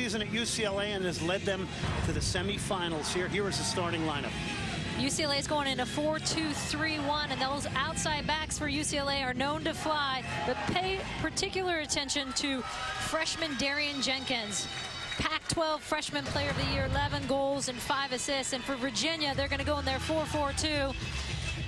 Season at UCLA and has led them to the semifinals here. Here is the starting lineup. UCLA is going into 4-2-3-1, and those outside backs for UCLA are known to fly, but pay particular attention to freshman Darian Jenkins. Pac-12 Freshman Player of the Year, 11 goals and 5 assists. And for Virginia, they're going to go in their 4-4-2.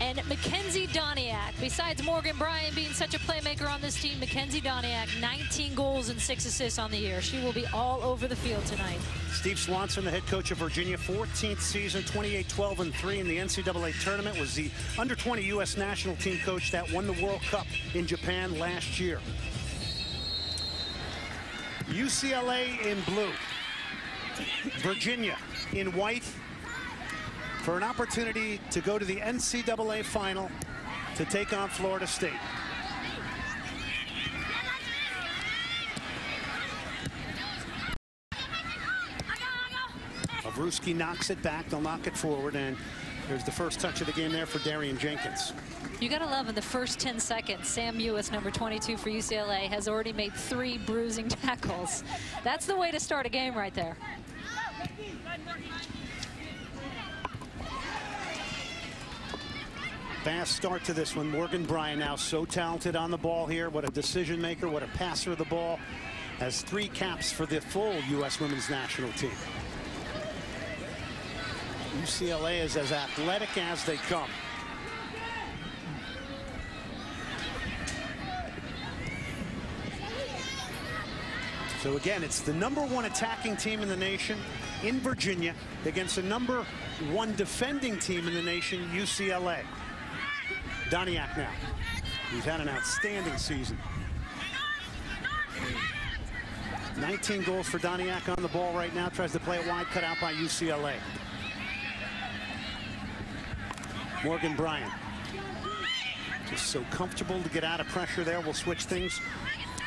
And Mackenzie Doniak, besides Morgan Bryan being such a playmaker on this team, Mackenzie Doniak, 19 goals and 6 assists on the year. She will be all over the field tonight. Steve Swanson, the head coach of Virginia, 14th season, 28-12-3 in the NCAA tournament, was the under-20 U.S. national team coach that won the World Cup in Japan last year. UCLA in blue, Virginia in white, for an opportunity to go to the NCAA final to take on Florida State. Avruski knocks it back. They'll knock it forward, and there's the first touch of the game there for Darian Jenkins. You got to love in the first 10 seconds, Sam Mewis, number 22 for UCLA, has already made 3 bruising tackles. That's the way to start a game right there. Fast start to this one. Morgan Bryan now so talented on the ball here. What a decision maker, what a passer of the ball. Has 3 caps for the full U.S. women's national team. UCLA is as athletic as they come. So again, it's the #1 attacking team in the nation in Virginia against the #1 defending team in the nation, UCLA. Doniak now, who's had an outstanding season. 19 goals for Doniak on the ball right now. Tries to play it wide, cut out by UCLA. Morgan Bryan, just so comfortable to get out of pressure there. We'll switch things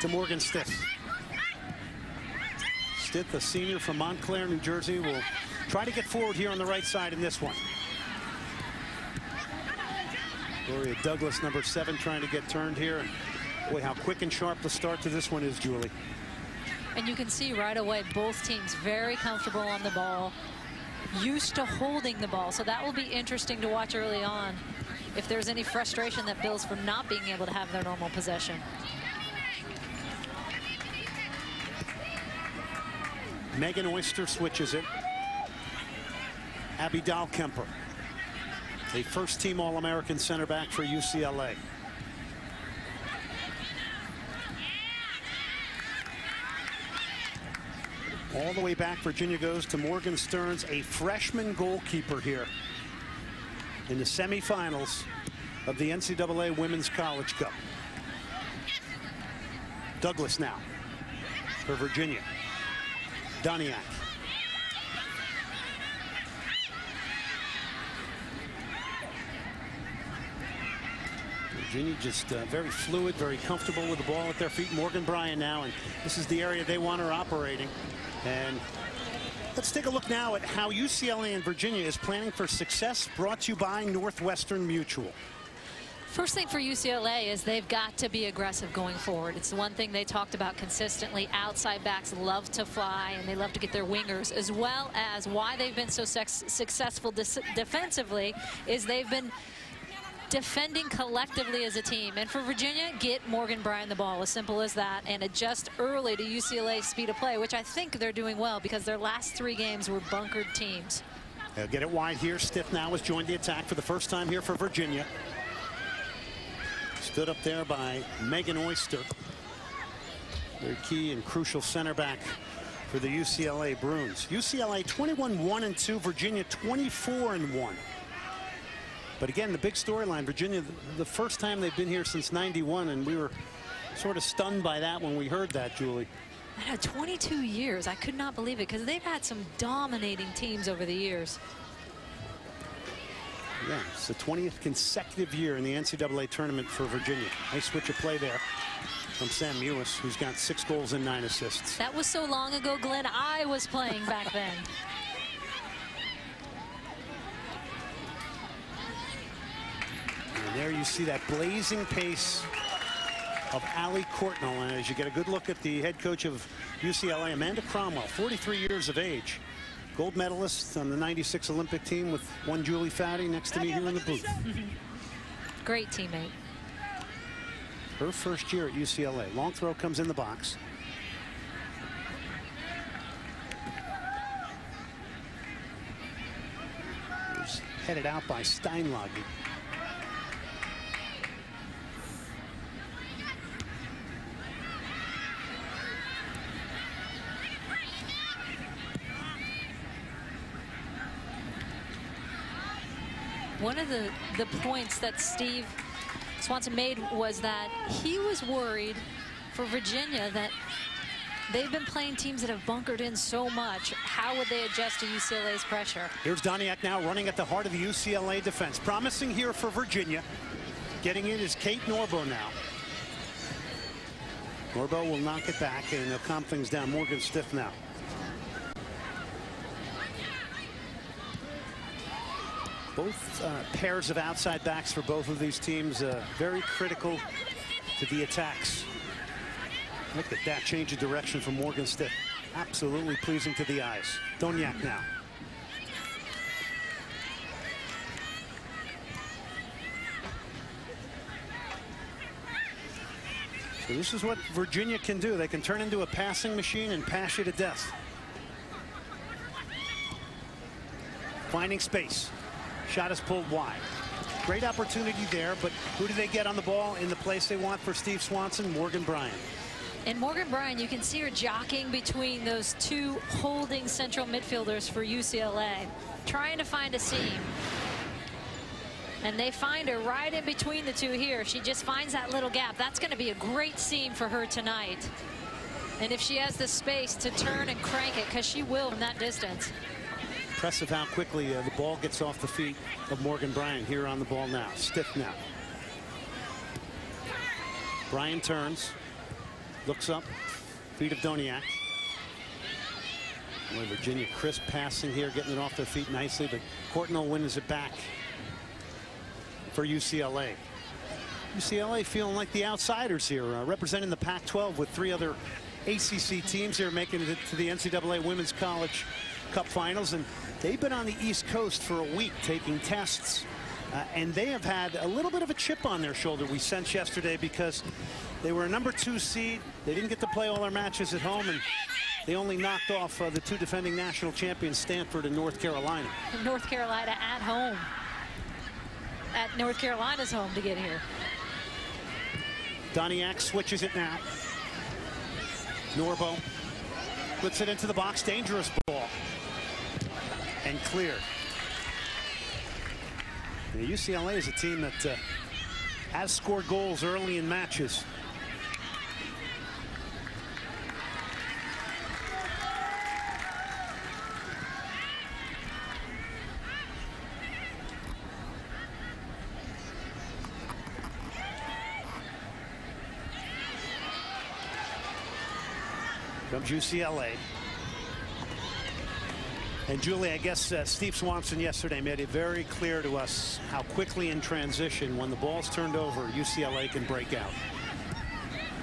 to Morgan Stith. Stith, a senior from Montclair, New Jersey, will try to get forward here on the right side in this one. Gloria Douglas, number 7, trying to get turned here. And boy, how quick and sharp the start to this one is, Julie. And you can see right away both teams very comfortable on the ball, used to holding the ball. So that will be interesting to watch early on if there's any frustration that builds from not being able to have their normal possession. Megan Oyster switches it. Abby Dahlkemper, a first-team All-American center back for UCLA. All the way back, Virginia goes to Morgan Stearns, a freshman goalkeeper here in the semifinals of the NCAA Women's College Cup. Douglas now for Virginia. Doniak. Virginia just very fluid, very comfortable with the ball at their feet. Morgan Bryan now, and this is the area they want her operating. And let's take a look now at how UCLA and Virginia is planning for success, brought to you by Northwestern Mutual. First thing for UCLA is they've got to be aggressive going forward. It's the one thing they talked about consistently. Outside backs love to fly, and they love to get their wingers, as well as why they've been so successful defensively is they've been defending collectively as a team. And for Virginia, get Morgan Bryan the ball, as simple as that, and adjust early to UCLA's speed of play, which I think they're doing well because their last 3 games were bunkered teams. They'll get it wide here. Stith now has joined the attack for the first time here for Virginia. Stood up there by Megan Oyster, their key and crucial center back for the UCLA Bruins. UCLA 21-1-2, Virginia 24-1. But again, the big storyline, Virginia, the first time they've been here since '91, and we were sort of stunned by that when we heard that, Julie. I had 22 years. I could not believe it because they've had some dominating teams over the years. Yeah, it's the 20th consecutive year in the NCAA tournament for Virginia. Nice switch of play there from Sam Mewis, who's got 6 goals and 9 assists. That was so long ago, Glenn. I was playing back then. And there you see that blazing pace of Allie Courtnall. And as you get a good look at the head coach of UCLA, Amanda Cromwell, 43 years of age, gold medalist on the '96 Olympic team with one Julie Foudy next to me here in the booth. Great teammate. Her first year at UCLA. Long throw comes in the box. It's headed out by Steinlage. One of the points that Steve Swanson made was that he was worried for Virginia that they've been playing teams that have bunkered in so much. How would they adjust to UCLA's pressure? Here's Doniak now running at the heart of the UCLA defense. Promising here for Virginia. Getting it is Kate Norbo now. Norbo will knock it back and they'll calm things down. Morgan Stiff now. Both pairs of outside backs for both of these teams very critical to the attacks. Look at that change of direction from Morgan Stiff. Absolutely pleasing to the eyes. Doniak now. So this is what Virginia can do. They can turn into a passing machine and pass you to death. Finding space. Shot is pulled wide. Great opportunity there, but who do they get on the ball in the place they want for Steve Swanson? Morgan Bryan. And Morgan Bryan, you can see her jockeying between those two holding central midfielders for UCLA, trying to find a seam. And they find her right in between the two here. She just finds that little gap. That's going to be a great seam for her tonight. And if she has the space to turn and crank it, because she will from that distance. Impressive how quickly the ball gets off the feet of Morgan Bryan. Here on the ball now. Stiff now. Bryan turns. Looks up. Feet of Doniak. Boy, Virginia crisp passing here, getting it off their feet nicely, but Courtnall wins it back for UCLA. UCLA feeling like the outsiders here, representing the Pac-12 with three other ACC teams here making it to the NCAA Women's College Cup Finals, and they've been on the East Coast for a week taking tests, and they have had a little bit of a chip on their shoulder, we sensed yesterday, because they were a #2 seed. They didn't get to play all their matches at home, and they only knocked off the two defending national champions, Stanford and North Carolina. North Carolina at home. At North Carolina's home to get here. Doniak switches it now. Norbo puts it into the box. Dangerous ball. And clear. The UCLA is a team that has scored goals early in matches. Comes UCLA. And Julie, I guess Steve Swanson yesterday made it very clear to us how quickly in transition, when the ball's turned over, UCLA can break out.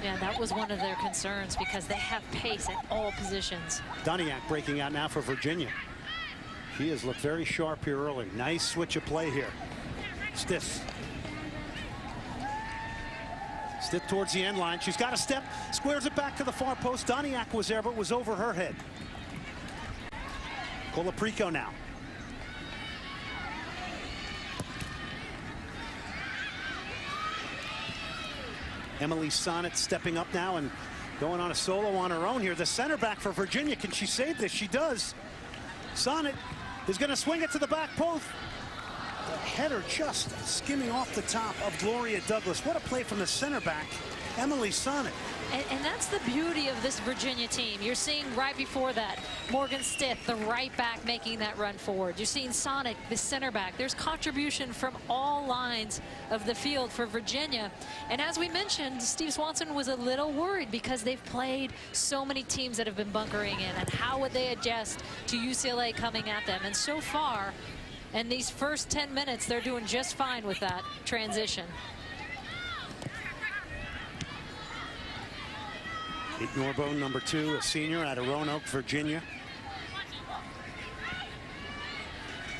Yeah, that was one of their concerns because they have pace at all positions. Doniak breaking out now for Virginia. She has looked very sharp here early. Nice switch of play here. Stiff. Stiff towards the end line. She's got a step, squares it back to the far post. Doniak was there, but was over her head. Colaprico now. Emily Sonnet stepping up now and going on a solo on her own here. The center back for Virginia. Can she save this? She does. Sonnet is going to swing it to the back post. The header just skimming off the top of Gloria Douglas. What a play from the center back, Emily Sonnet. And that's the beauty of this Virginia team. You're seeing right before that Morgan Stiff, the right back, making that run forward. You're seeing Sonic, the center back. There's contribution from all lines of the field for Virginia. And as we mentioned, Steve Swanson was a little worried because they've played so many teams that have been bunkering in, and how would they adjust to UCLA coming at them. And so far, in these first 10 minutes, they're doing just fine with that transition. Kate Norbone, number 2, a senior out of Roanoke, Virginia.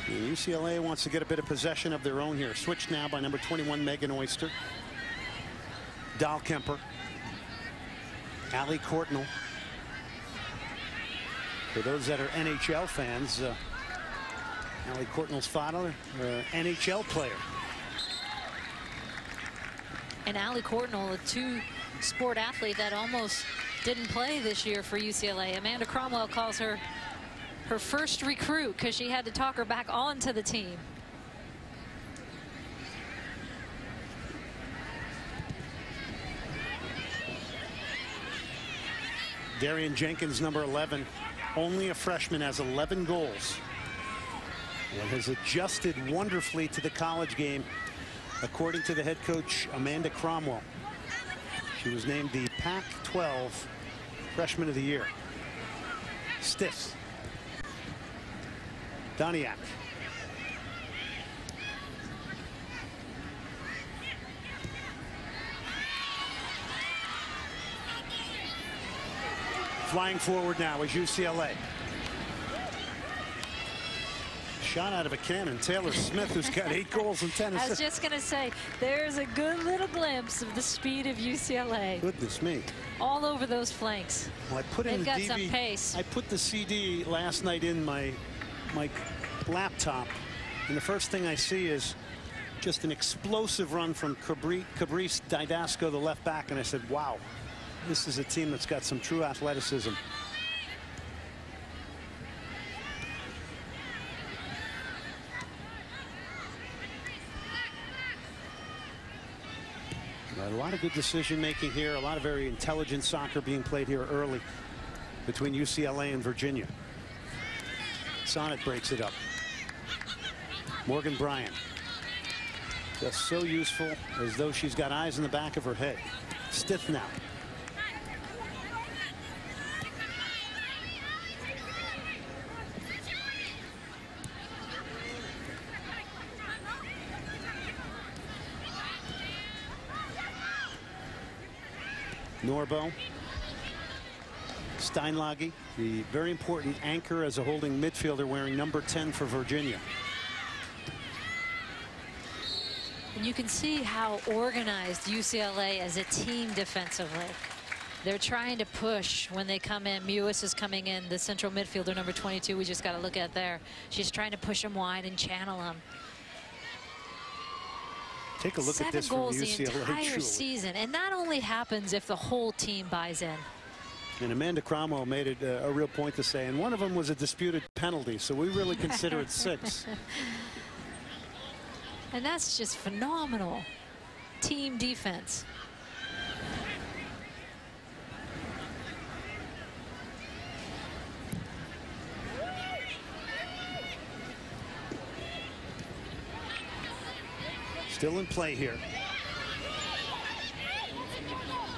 And UCLA wants to get a bit of possession of their own here. Switched now by number 21, Megan Oyster. Dahlkemper. Allie Courtnall. For those that are NHL fans, Allie Courtnall's father, NHL player. And Allie Courtnall, a two-sport athlete that almost didn't play this year for UCLA. Amanda Cromwell calls her her first recruit because she had to talk her back onto the team. Darian Jenkins, number 11, only a freshman, has 11 goals and has adjusted wonderfully to the college game, according to the head coach Amanda Cromwell. She was named the Pac-12 Freshman of the Year. Stiff. Doniak. Flying forward now is UCLA. Shot out of a cannon. Taylor Smith, who's got 8 goals and 10 assists. I was just going to say, there's a good little glimpse of the speed of UCLA. Goodness me. All over those flanks. Well, I put They've in got DV, some pace. I put the CD last night in my laptop, and the first thing I see is just an explosive run from Cabrice Didasco, the left back, and I said, wow, this is a team that's got some true athleticism. A lot of good decision making here, a lot of very intelligent soccer being played here early between UCLA and Virginia. Sonnet breaks it up. Morgan Bryant, just so useful, as though she's got eyes in the back of her head. Stiff now. Norbo. Steinlage, the very important anchor as a holding midfielder, wearing number 10 for Virginia. And you can see how organized UCLA as a team defensively. They're trying to push when they come in. Mewis is coming in, the central midfielder, number 22. We just got to look at there. She's trying to push them wide and channel them. Take a look at this 7 goals from UCLA. the entire truly. season, and that only happens if the whole team buys in. And Amanda Cromwell made it a real point to say, and one of them was a disputed penalty, so we really consider it 6. And that's just phenomenal team defense. Still in play here.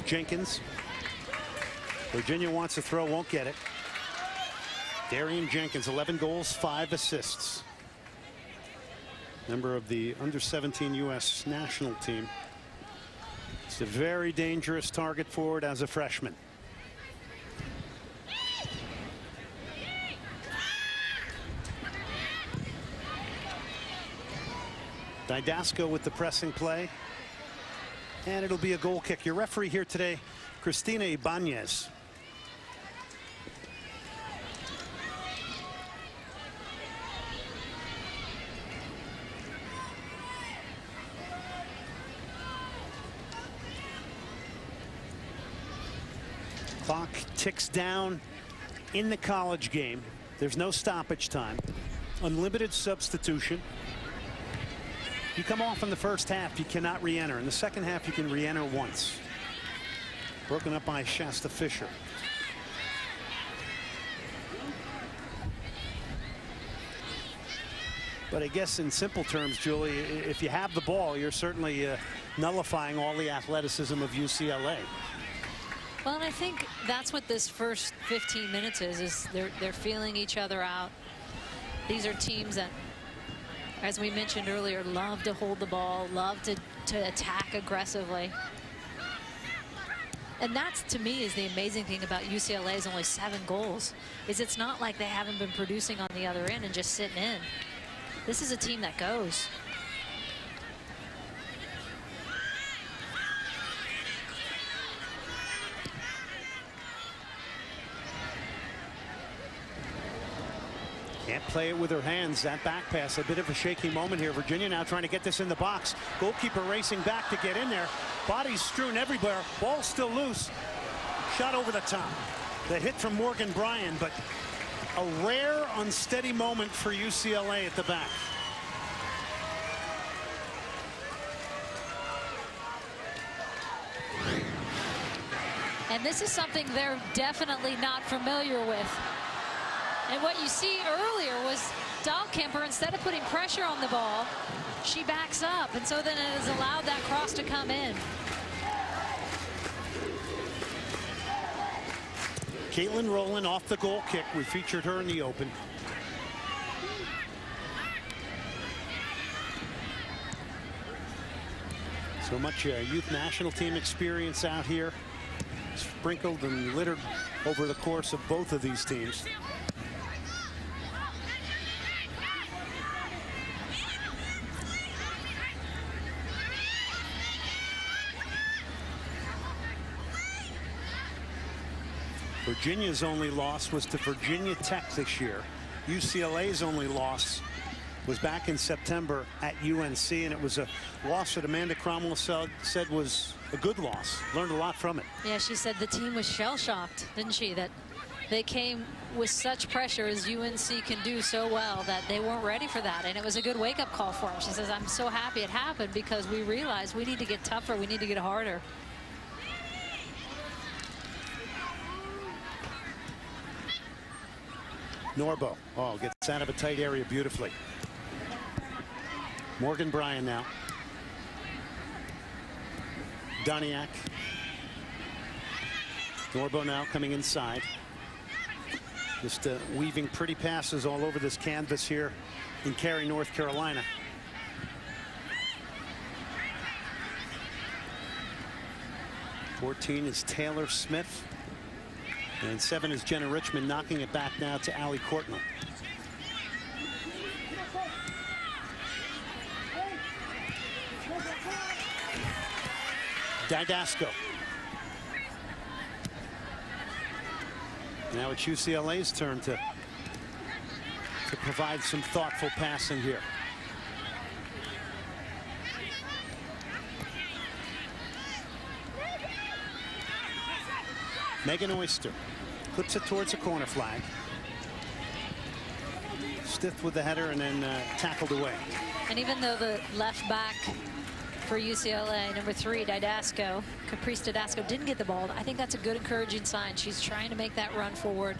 Jenkins. Virginia wants to throw, won't get it. Darian Jenkins, 11 goals, 5 assists. Member of the under-17 U.S. national team. It's a very dangerous target forward as a freshman. Didasco with the pressing play. And it'll be a goal kick. Your referee here today, Cristina Ibanez. Clock ticks down in the college game. There's no stoppage time. Unlimited substitution. You come off in the first half, you cannot re-enter. In the second half, you can re-enter once. Broken up by Shasta Fisher. But I guess in simple terms, Julie, if you have the ball, you're certainly nullifying all the athleticism of UCLA. Well, and I think that's what this first 15 minutes is they're feeling each other out. These are teams that, as we mentioned earlier, love to hold the ball, love to attack aggressively. And that's, to me, is the amazing thing about UCLA's only 7 goals, is it's not like they haven't been producing on the other end and just sitting in. This is a team that goes. Can't play it with her hands. That back pass, a bit of a shaky moment here. Virginia now trying to get this in the box. Goalkeeper racing back to get in there. Bodies strewn everywhere. Ball still loose. Shot over the top. The hit from Morgan Bryan, but a rare unsteady moment for UCLA at the back. And this is something they're definitely not familiar with. And what you see earlier was Dahlkemper, instead of putting pressure on the ball, she backs up. And so then it has allowed that cross to come in. Caitlin Rowland off the goal kick. We featured her in the open. So much youth national team experience out here, sprinkled and littered over the course of both of these teams. Virginia's only loss was to Virginia Tech this year. UCLA's only loss was back in September at UNC, and it was a loss that Amanda Cromwell said was a good loss. Learned a lot from it. Yeah, she said the team was shell-shocked, didn't she? That they came with such pressure, as UNC can do so well, that they weren't ready for that. And it was a good wake-up call for them. She says, I'm so happy it happened because we realized we need to get tougher. We need to get harder. Norbo, gets out of a tight area beautifully. Morgan Bryan now. Doniak. Norbo now coming inside. Just weaving pretty passes all over this canvas here in Cary, North Carolina. #14 is Taylor Smith. And 7 is Jenna Richmond, knocking it back now to Allie Courtnall. Didasco. Now it's UCLA's turn to provide some thoughtful passing here. Megan Oyster clips it towards the corner flag. Stiff with the header and then tackled away. And even though the left back for UCLA, number 3, Didasco, Caprice Didasco, didn't get the ball, I think that's a good encouraging sign. She's trying to make that run forward.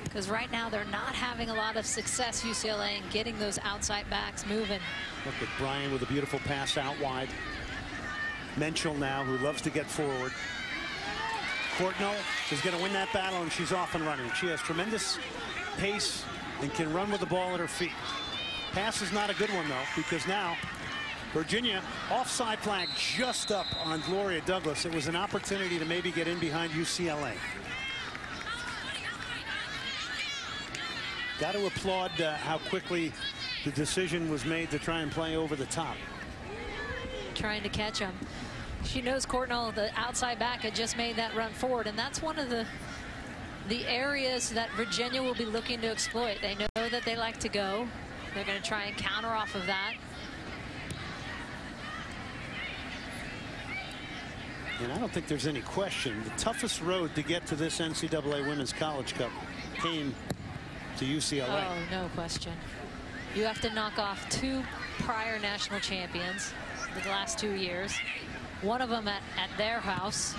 Because right now they're not having a lot of success, UCLA, in getting those outside backs moving. Look at Bryan with a beautiful pass out wide. Menchel now, who loves to get forward. Courtnall is going to win that battle, and she's off and running. She has tremendous pace and can run with the ball at her feet. Pass is not a good one, though, because now Virginia, offside flag just up on Gloria Douglas. It was an opportunity to maybe get in behind UCLA. Got to applaud how quickly the decision was made to try and play over the top. Trying to catch him. She knows Courtnall, the outside back, had just made that run forward, and that's one of the areas that Virginia will be looking to exploit. They know that they like to go. They're going to try and counter off of that. And I don't think there's any question the toughest road to get to this NCAA Women's College Cup came to UCLA. Oh, no question. You have to knock off 2 prior national champions the last 2 years. One of them at their house,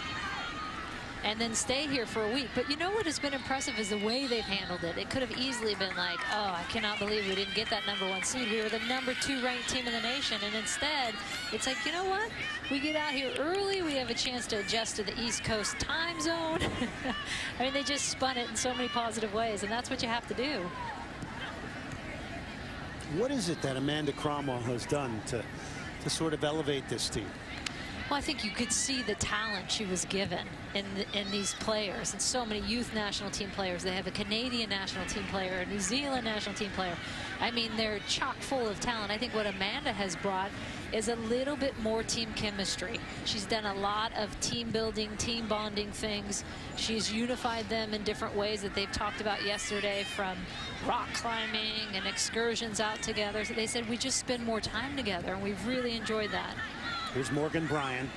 and then stay here for a week. But you know what has been impressive is the way they've handled it. It could have easily been like, oh, I cannot believe we didn't get that #1 seed. We were the #2 ranked team in the nation. And instead, it's like, you know what? We get out here early. We have a chance to adjust to the East Coast time zone. I mean, they just spun it in so many positive ways, and that's what you have to do. What is it that Amanda Cromwell has done to sort of elevate this team? Well, I think you could see the talent she was given in these players, and so many youth national team players. They have a Canadian national team player, a New Zealand national team player. I mean, they're chock full of talent. I think what Amanda has brought is a little bit more team chemistry. She's done a lot of team building, team bonding things. She's unified them in different ways that they've talked about yesterday, from rock climbing and excursions out together. So they said we just spend more time together, and we've really enjoyed that. Here's Morgan Bryan.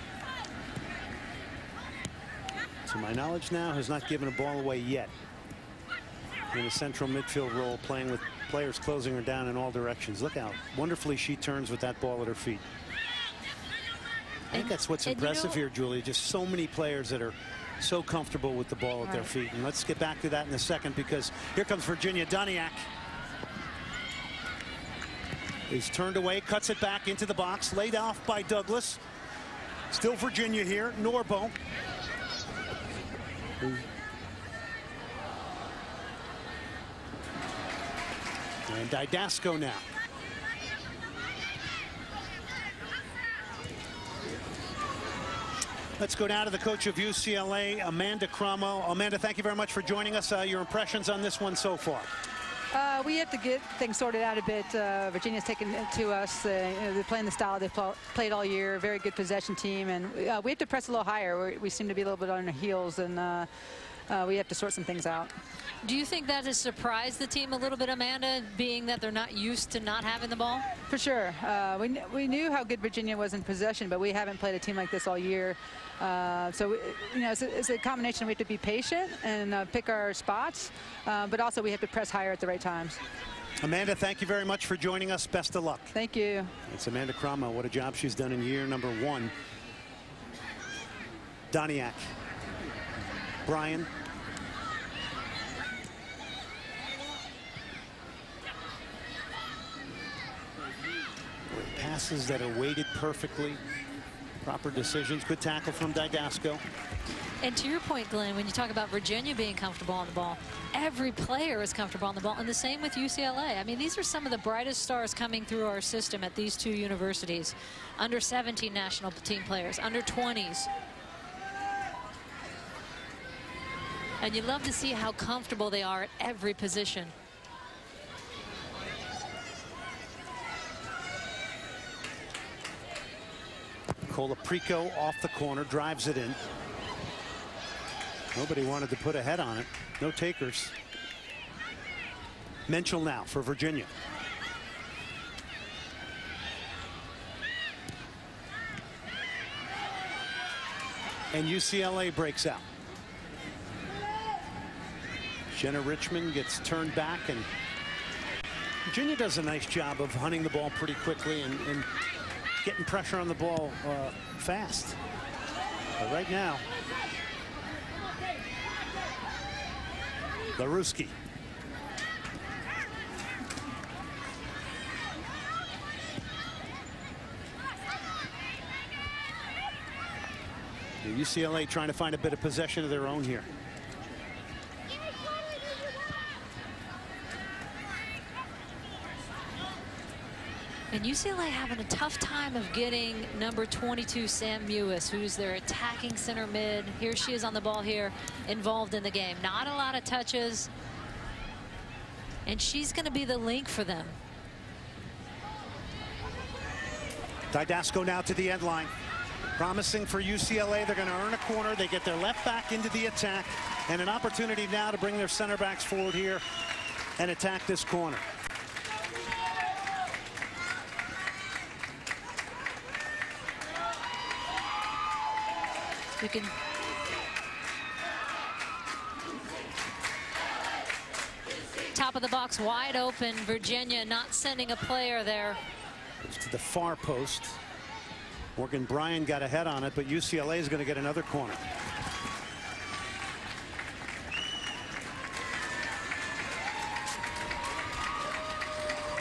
To my knowledge now, has not given a ball away yet. In a central midfield role, playing with players closing her down in all directions. Look how wonderfully she turns with that ball at her feet. I think that's what's impressive here, Julia. Just so many players that are so comfortable with the ball at their feet. And let's get back to that in a second, because here comes Virginia Doniak. He's turned away, cuts it back into the box, laid off by Douglas. Still Virginia here. Norbo. And Didasco now. Let's go down to the coach of UCLA, Amanda Cromwell. Amanda, thank you very much for joining us. Your impressions on this one so far? We have to get things sorted out a bit. Virginia's taken it to us. They're playing the style they've played all year. Very good possession team, and we have to press a little higher. We seem to be a little bit on our heels, and we have to sort some things out. Do you think that has surprised the team a little bit, Amanda, being that they're not used to not having the ball? For sure. We knew how good Virginia was in possession, but we haven't played a team like this all year. So, you know, it's a combination. We have to be patient and pick our spots, but also we have to press higher at the right times. Amanda, thank you very much for joining us. Best of luck. Thank you. It's Amanda Cromwell. What a job she's done in year number 1. Doniak. Bryan. Passes that are weighted perfectly. Proper decisions. Good tackle from Didasco. And to your point, Glenn, when you talk about Virginia being comfortable on the ball, every player is comfortable on the ball, and the same with UCLA. I mean, these are some of the brightest stars coming through our system at these two universities. Under 17 national team players, under 20s. And you love to see how comfortable they are at every position. Colaprico off the corner, drives it in. Nobody wanted to put a head on it. No takers. Menchel now for Virginia. And UCLA breaks out. Jenna Richmond gets turned back, and Virginia does a nice job of hunting the ball pretty quickly and getting pressure on the ball fast. But right now, Laruski. UCLA trying to find a bit of possession of their own here. And UCLA having a tough time of getting number 22, Sam Mewis, who's their attacking center mid. Here she is on the ball here, involved in the game. Not a lot of touches. And she's going to be the link for them. Didasco now to the end line. Promising for UCLA. They're going to earn a corner. They get their left back into the attack. And an opportunity now to bring their center backs forward here and attack this corner. You can top of the box wide open. Virginia not sending a player there. Goes to the far post. Morgan Bryan got a head on it, but UCLA is going to get another corner.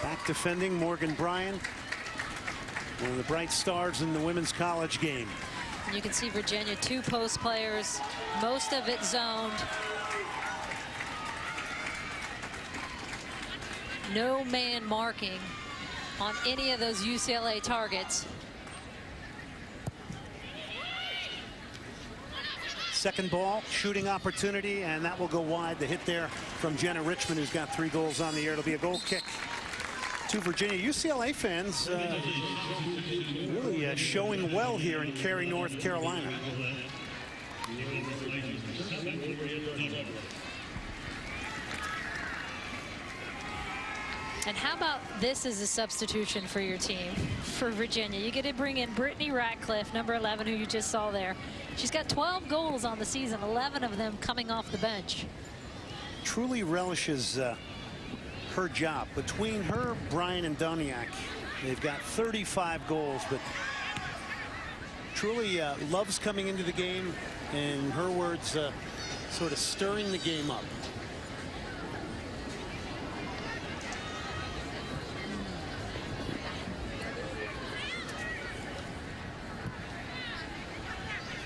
Back defending Morgan Bryan, one of the bright stars in the women's college game. You can see Virginia, 2 post players, most of it zoned. No man marking on any of those UCLA targets. Second ball, shooting opportunity, and that will go wide. The hit there from Jenna Richmond, who's got 3 goals on the year. It'll be a goal kick to Virginia. UCLA fans really showing well here in Cary, North Carolina. And how about this as a substitution for your team, for Virginia? You get to bring in Brittany Ratcliffe, number 11, who you just saw there. She's got 12 goals on the season, 11 of them coming off the bench. Truly relishes her job. Between her, Bryan, and Doniak, they've got 35 goals, but truly loves coming into the game, in her words, sort of stirring the game up.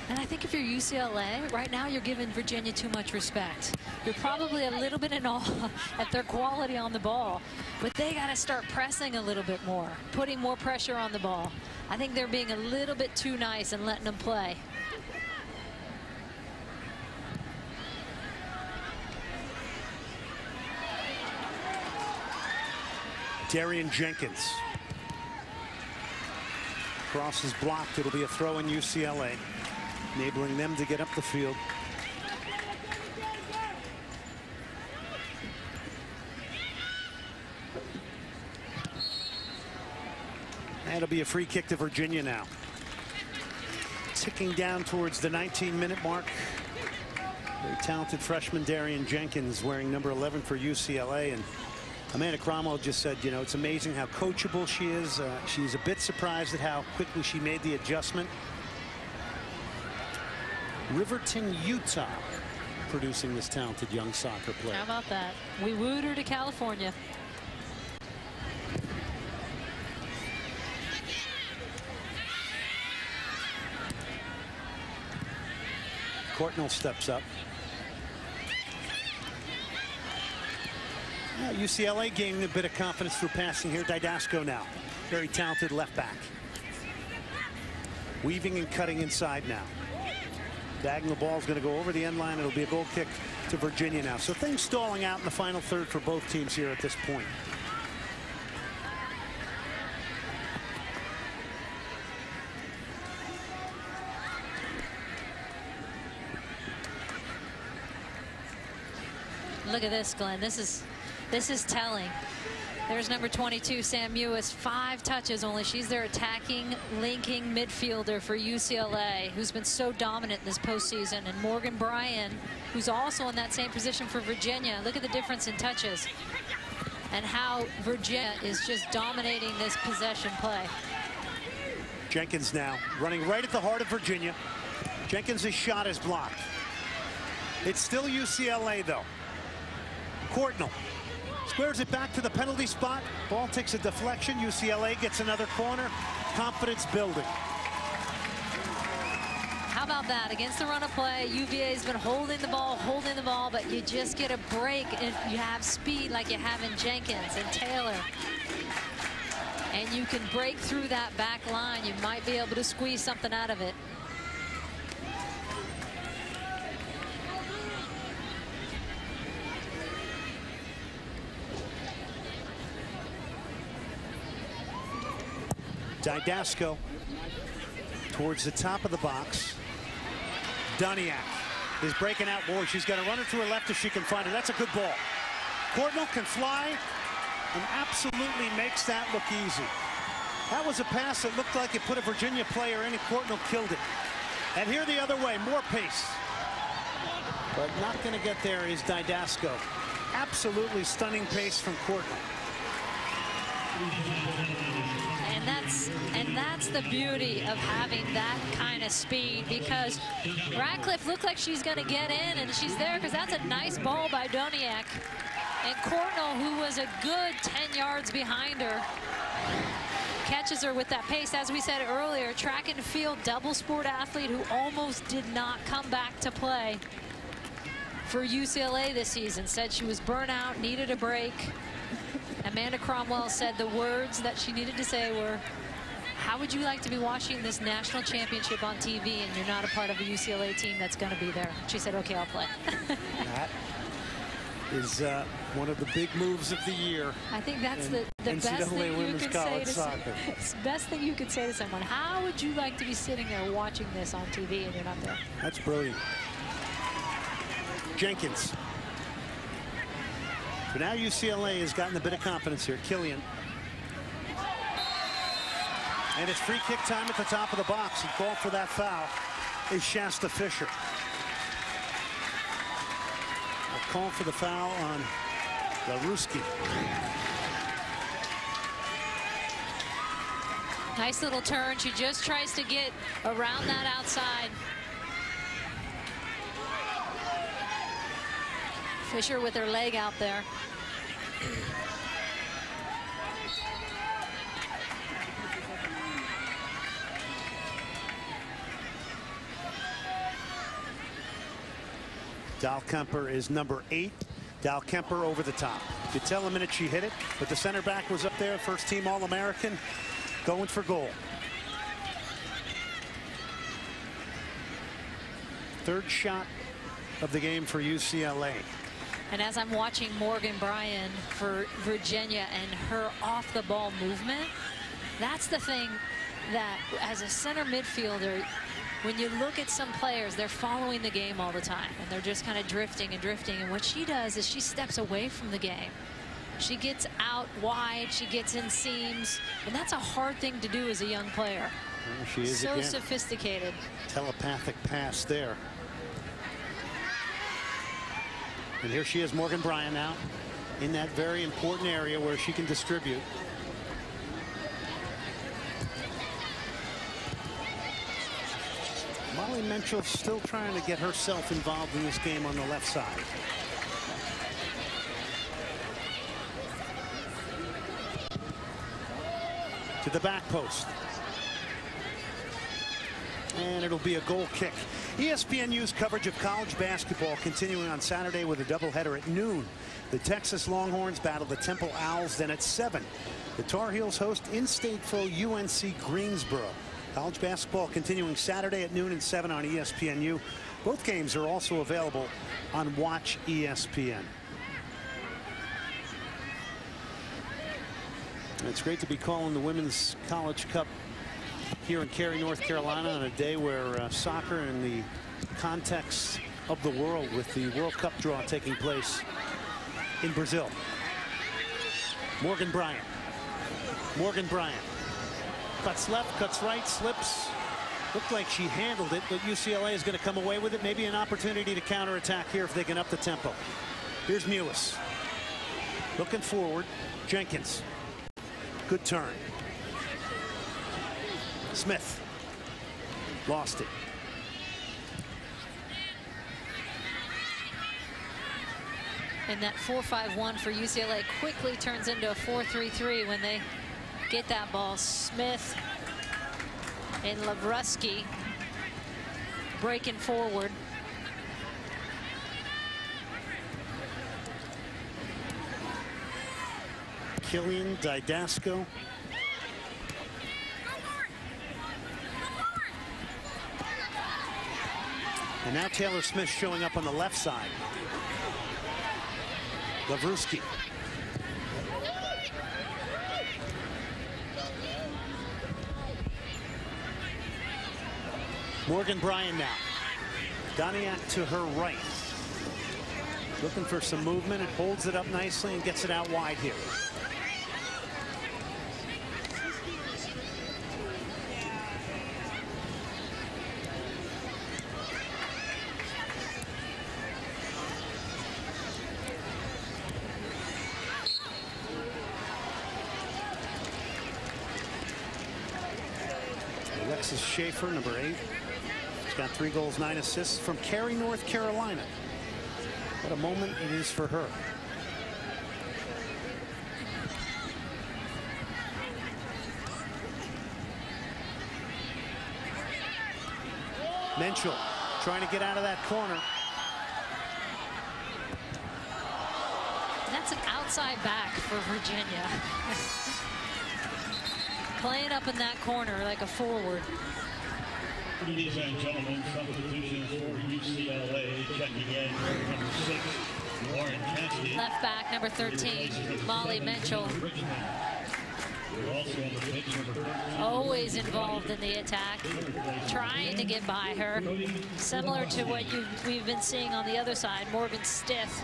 And I think if you're UCLA, right now you're giving Virginia too much respect. You're probably a little bit in awe at their quality on the ball, but they got to start pressing a little bit more, putting more pressure on the ball. I think they're being a little bit too nice and letting them play. Darian Jenkins. Cross is blocked. It'll be a throw in UCLA, enabling them to get up the field. That'll be a free kick to Virginia now. Ticking down towards the 19-minute mark. Very talented freshman Darian Jenkins, wearing number 11 for UCLA. And Amanda Cromwell just said, you know, it's amazing how coachable she is. She's a bit surprised at how quickly she made the adjustment. Riverton, Utah, producing this talented young soccer player. How about that? We wooed her to California. Courtnall steps up. UCLA gaining a bit of confidence through passing here. Didasco now. Very talented left back. Weaving and cutting inside now. Diagonal ball is going to go over the end line. It'll be a goal kick to Virginia now. So things stalling out in the final third for both teams here at this point. Look at this, Glenn. This is telling. There's number 22, Sam Mewis, 5 touches only. She's their attacking, linking midfielder for UCLA, who's been so dominant this postseason. And Morgan Bryan, who's also in that same position for Virginia. Look at the difference in touches and how Virginia is just dominating this possession play. Jenkins now running right at the heart of Virginia. Jenkins' shot is blocked. It's still UCLA, though. Courtnall squares it back to the penalty spot. Ball takes a deflection. UCLA gets another corner. Confidence building. How about that? Against the run of play, UVA's been holding the ball, but you just get a break if you have speed like you have in Jenkins and Taylor. And you can break through that back line. You might be able to squeeze something out of it. Didasco towards the top of the box. Doniak is breaking out. Boy, she's going to run it to her left if she can find it. That's a good ball. Courtnall can fly and absolutely makes that look easy. That was a pass that looked like it put a Virginia player in, and Courtnall killed it. And here the other way, more pace. But not going to get there is Didasco. Absolutely stunning pace from Courtnall. And that's the beauty of having that kind of speed, because Ratcliffe looked like she's going to get in, and she's there because that's a nice ball by Doniak. And Courtnall, who was a good 10 yards behind her, catches her with that pace. As we said earlier, track and field double sport athlete who almost did not come back to play for UCLA this season. Said she was burnt out, needed a break. Amanda Cromwell said the words that she needed to say were, how would you like to be watching this national championship on TV and you're not a part of a UCLA team that's going to be there? She said, okay, I'll play. That is one of the big moves of the year. I think that's the best thing you could say to best thing you could say to someone. How would you like to be sitting there watching this on TV and you're not there? That's brilliant. Jenkins. So now UCLA has gotten a bit of confidence here. Killian. And it's free kick time at the top of the box. He called for that foul is Shasta Fisher. A call for the foul on Laruski. Nice little turn. She just tries to get around that outside. Fisher with her leg out there. Dahlkemper is number 8. Dahlkemper over the top. You tell a minute she hit it, but the center back was up there, first team All-American, going for goal. Third shot of the game for UCLA. And as I'm watching Morgan Bryan for Virginia and her off the ball movement, that's the thing that as a center midfielder, when you look at some players, they're following the game all the time and they're just kind of drifting and drifting. And what she does is she steps away from the game. She gets out wide, she gets in seams, and that's a hard thing to do as a young player. Well, she is so again. Sophisticated. Telepathic pass there. And here she is, Morgan Bryan now, in that very important area where she can distribute. Molly Menchel still trying to get herself involved in this game on the left side. To the back post. And it'll be a goal kick. ESPNU's coverage of college basketball continuing on Saturday with a doubleheader at noon. The Texas Longhorns battle the Temple Owls. Then at 7, the Tar Heels host in-state foe UNC Greensboro. College basketball continuing Saturday at noon and 7 on ESPNU. Both games are also available on Watch ESPN. And it's great to be calling the Women's College Cup here in Cary, North Carolina, on a day where soccer in the context of the world, with the World Cup draw taking place in Brazil. Morgan Bryan. Morgan Bryan. Cuts left, cuts right, slips. Looked like she handled it, but UCLA is going to come away with it. Maybe an opportunity to counterattack here if they can up the tempo. Here's Mewis. Looking forward. Jenkins. Good turn. Smith. Lost it. And that 4-5-1 for UCLA quickly turns into a 4-3-3 when they get that ball. Smith and Lavruski breaking forward. Killian, Didasco. And now Taylor Smith showing up on the left side. Lavruski. Morgan Bryan now. Doniak to her right. Looking for some movement. It holds it up nicely and gets it out wide here. Alexis Schaefer, number 8. She's got 3 goals, 9 assists from Cary, North Carolina. What a moment it is for her. Menchel trying to get out of that corner. That's an outside back for Virginia. playing up in that corner like a forward. Ladies and gentlemen, substitutions for UCLA. Checking in, number 6, Lauren Cassidy. Left back, number 13, Molly Mitchell. Always involved in the attack, trying to get by her. Similar to what we've been seeing on the other side, Morgan Stiff.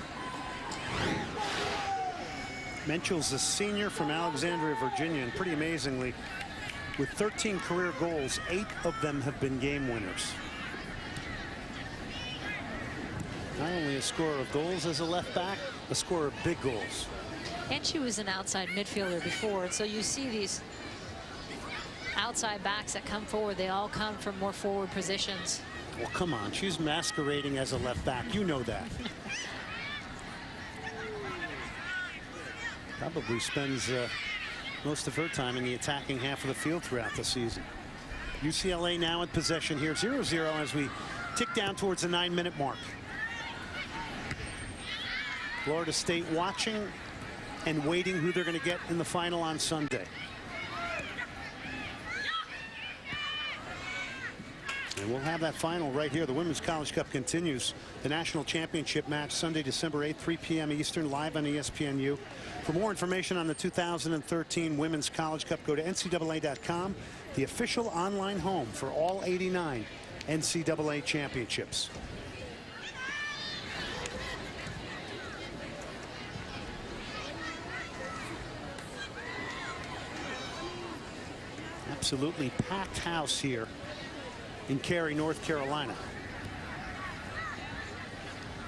Mitchell's a senior from Alexandria, Virginia, and pretty amazingly, with 13 career goals, 8 of them have been game winners. Not only a scorer of goals as a left back, a scorer of big goals. And she was an outside midfielder before, and so you see these outside backs that come forward, they all come from more forward positions. Well, come on, she's masquerading as a left back. You know that. Probably spends most of her time in the attacking half of the field throughout the season. UCLA now in possession here, 0-0 as we tick down towards the 9-minute mark. Florida State watching and waiting who they're going to get in the final on Sunday. And we'll have that final right here. The Women's College Cup continues. The national championship match Sunday, December 8th, 3 p.m. Eastern, live on ESPNU. For more information on the 2013 Women's College Cup, go to NCAA.com, the official online home for all 89 NCAA championships. Absolutely packed house here in Cary, North Carolina.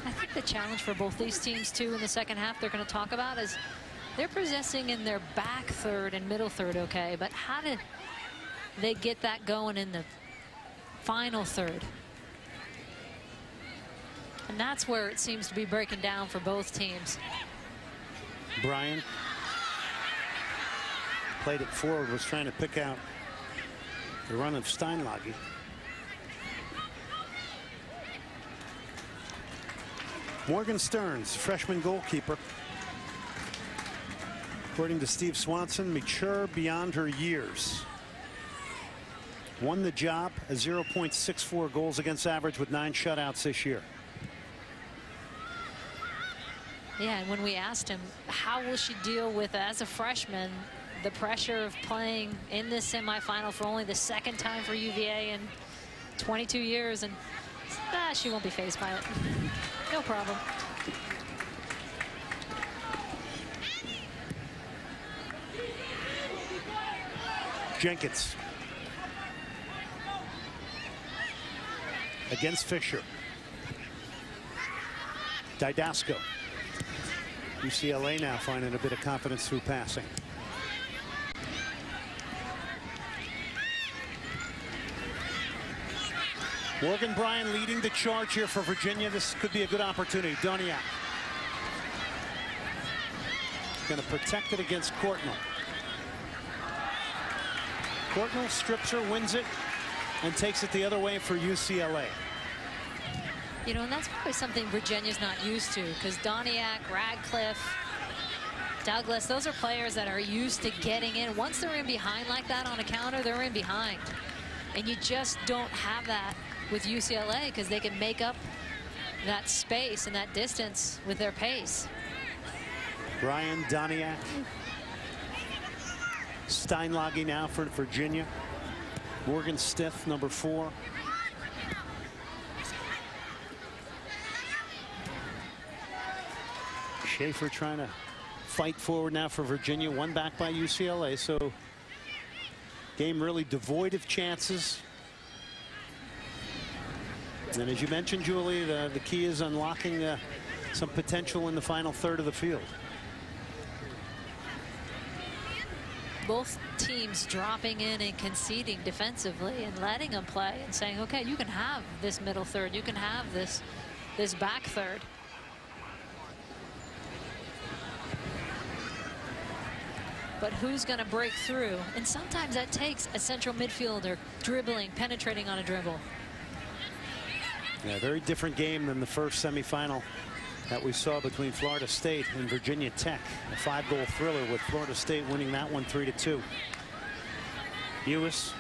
I think the challenge for both these teams too in the second half they're going to talk about is they're possessing in their back third and middle third, okay, but how did they get that going in the final third? And that's where it seems to be breaking down for both teams. Bryan played it forward, was trying to pick out the run of Steinlage. Morgan Stearns, freshman goalkeeper. According to Steve Swanson, mature beyond her years. Won the job, a 0.64 goals against average with 9 shutouts this year. Yeah, and when we asked him how will she deal with, as a freshman, the pressure of playing in this semifinal for only the second time for UVA in 22 years, and she won't be fazed by it. No problem. Jenkins against Fisher. Didasco. UCLA now finding a bit of confidence through passing. Morgan Bryan leading the charge here for Virginia. This could be a good opportunity. Doniak going to protect it against Courtnall. Courtnall strips her, wins it, and takes it the other way for UCLA. You know, and that's probably something Virginia's not used to, because Doniak, Radcliffe, Douglas, those are players that are used to getting in. Once they're in behind like that on a counter, they're in behind. And you just don't have that with UCLA, because they can make up that space and that distance with their pace. Bryan, Doniak, Steinlage now for Virginia. Morgan Stiff, number 4. Schaefer trying to fight forward now for Virginia. One back by UCLA, so game really devoid of chances. And as you mentioned, Julie, the key is unlocking some potential in the final third of the field. Both teams dropping in and conceding defensively and letting them play and saying, okay, you can have this middle third, you can have this back third. But who's going to break through? And sometimes that takes a central midfielder dribbling, penetrating on a dribble. Yeah, very different game than the first semifinal that we saw between Florida State and Virginia Tech. A 5-goal thriller with Florida State winning that one 3-2. Ewis.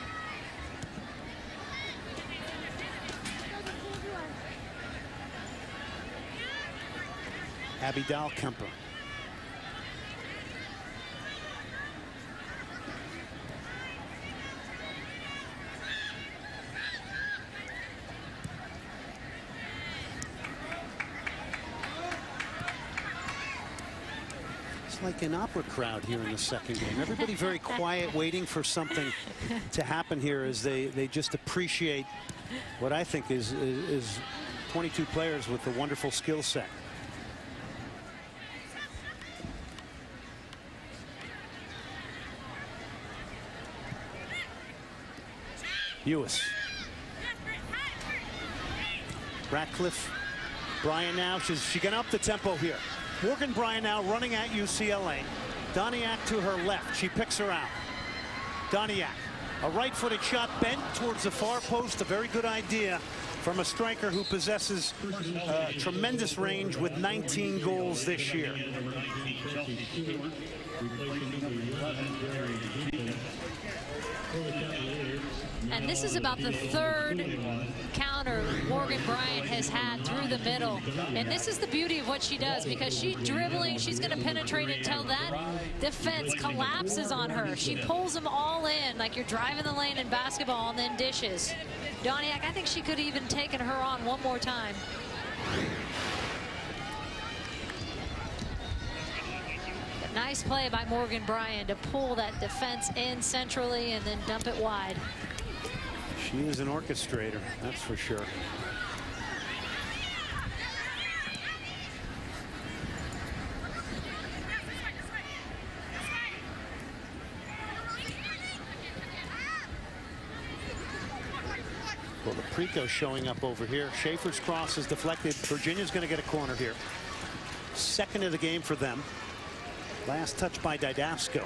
Abby Dahlkemper. It's like an opera crowd here in the second game. Everybody very quiet, waiting for something to happen here as they just appreciate what I think is 22 players with a wonderful skill set. Ewis. Ratcliffe. Bryan now. She's going to up the tempo here. Morgan Bryan now running at UCLA. Doniak to her left. She picks her out. Doniak. A right-footed shot bent towards the far post. A very good idea from a striker who possesses tremendous range with 19 goals this year. And this is about the third counter Morgan Bryan has had through the middle. And this is the beauty of what she does, because she's dribbling, she's going to penetrate until that defense collapses on her. She pulls them all in like you're driving the lane in basketball and then dishes. Doniak, I think she could have even taken her on one more time. But nice play by Morgan Bryan to pull that defense in centrally and then dump it wide. She is an orchestrator, that's for sure. Well, the Preco showing up over here. Schaefer's cross is deflected. Virginia's going to get a corner here. Second of the game for them. Last touch by Didasco.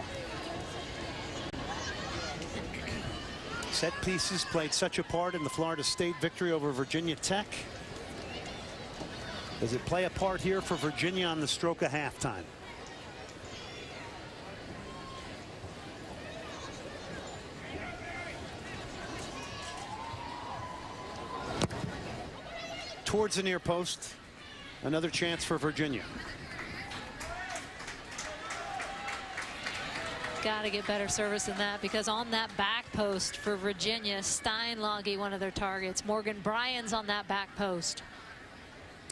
Set pieces played such a part in the Florida State victory over Virginia Tech. Does it play a part here for Virginia on the stroke of halftime? Towards the near post. Another chance for Virginia. Got to get better service than that, because on that back post for Virginia, Steinlage, one of their targets. Morgan Bryan's on that back post.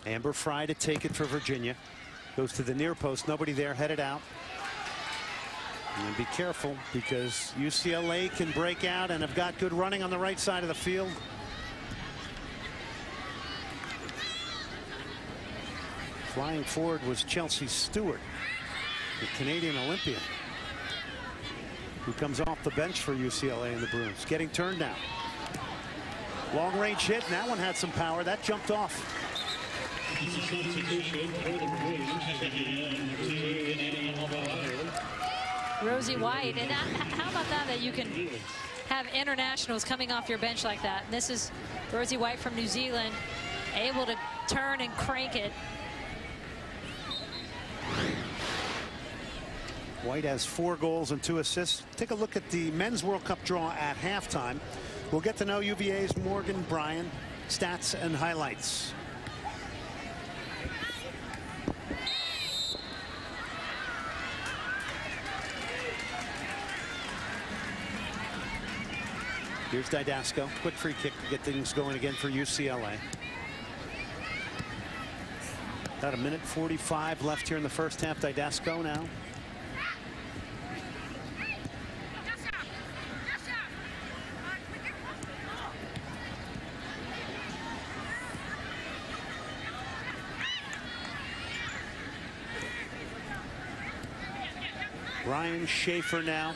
Amber Fry to take it for Virginia. Goes to the near post. Nobody there, headed out. And be careful, because UCLA can break out and have got good running on the right side of the field. Flying forward was Chelsea Stewart, the Canadian Olympian, who comes off the bench for UCLA and the Bruins. Getting turned now. Long range hit, and that one had some power. That jumped off. Rosie White, and how about that you can have internationals coming off your bench like that. And this is Rosie White from New Zealand, able to turn and crank it. White has 4 goals and 2 assists. Take a look at the Men's World Cup draw at halftime. We'll get to know UVA's Morgan Bryan stats and highlights. Here's Didasco. Quick free kick to get things going again for UCLA. About a minute 45 left here in the first half. Didasco now. Ryan Schaefer now.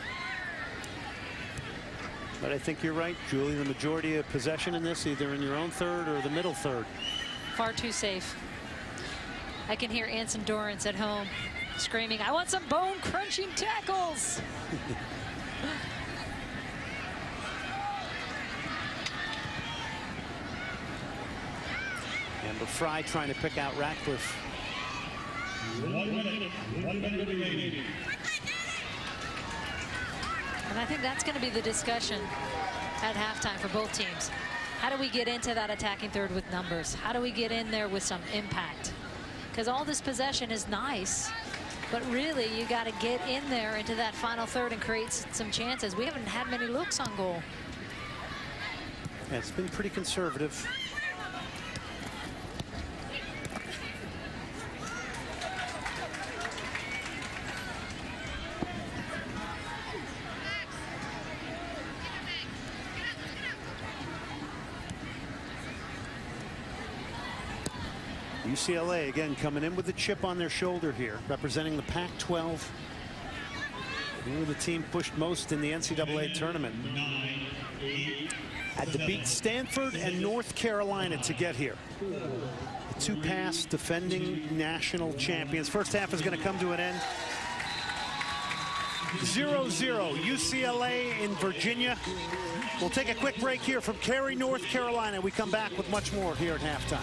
But I think you're right, Julie. The majority of possession in this, either in your own third or the middle third. Far too safe. I can hear Anson Dorrance at home screaming, I want some bone-crunching tackles. Amber Fry trying to pick out Ratcliffe. 1 minute remaining. And I think that's going to be the discussion at halftime for both teams. How do we get into that attacking third with numbers? How do we get in there with some impact? Because all this possession is nice, but really you got to get in there into that final third and create some chances. We haven't had many looks on goal. Yeah, it's been pretty conservative. UCLA again coming in with the chip on their shoulder here, representing the Pac-12. They were the team pushed most in the NCAA tournament. Had to beat Stanford and North Carolina to get here. The two past defending national champions. First half is going to come to an end. 0-0 UCLA in Virginia. We'll take a quick break here from Cary, North Carolina. We come back with much more here at halftime.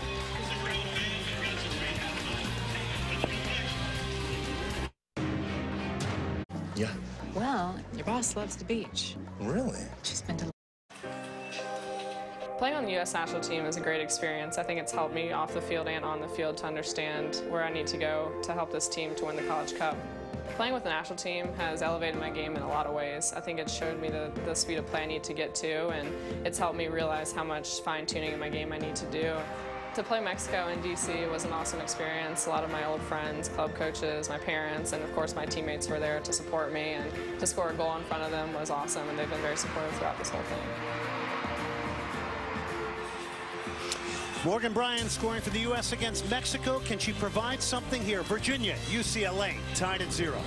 Yeah. Well, your boss loves the beach. Really? She's been to... Playing on the U.S. national team is a great experience. I think it's helped me off the field and on the field to understand where I need to go to help this team to win the College Cup. Playing with the national team has elevated my game in a lot of ways. I think it's showed me the speed of play I need to get to, and it's helped me realize how much fine-tuning in my game I need to do. To play Mexico in D.C. was an awesome experience. A lot of my old friends, club coaches, my parents, and of course my teammates were there to support me, and to score a goal in front of them was awesome, and they've been very supportive throughout this whole thing. Morgan Bryan scoring for the U.S. against Mexico. Can she provide something here? Virginia, UCLA tied at 0.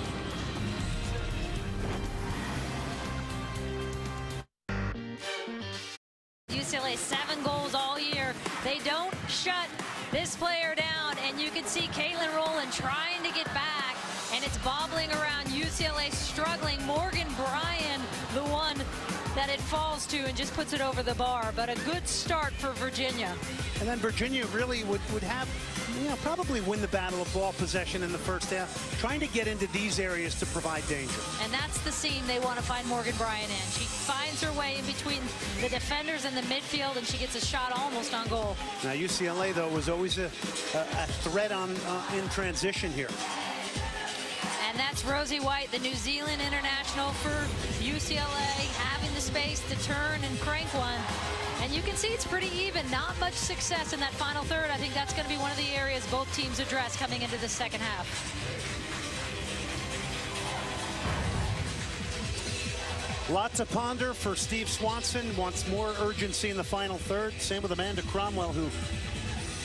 UCLA 7 goals all year. They don't shut this player down, and you can see Caitlin Rowland trying to get back, and it's bobbling around. UCLA struggling. Morgan Bryan, the one that it falls to and just puts it over the bar. But a good start for Virginia. And then Virginia really would have, probably win the battle of ball possession in the first half, trying to get into these areas to provide danger. And that's the scene they want to find Morgan Bryan in. She finds her way in between the defenders and the midfield, and she gets a shot almost on goal. Now UCLA, though, was always a threat in transition here. And that's Rosie White, the New Zealand international for UCLA, having the space to turn and crank one. And you can see it's pretty even. Not much success in that final third. I think that's going to be one of the areas both teams address coming into the second half. Lot to ponder for Steve Swanson. Wants more urgency in the final third. Same with Amanda Cromwell, who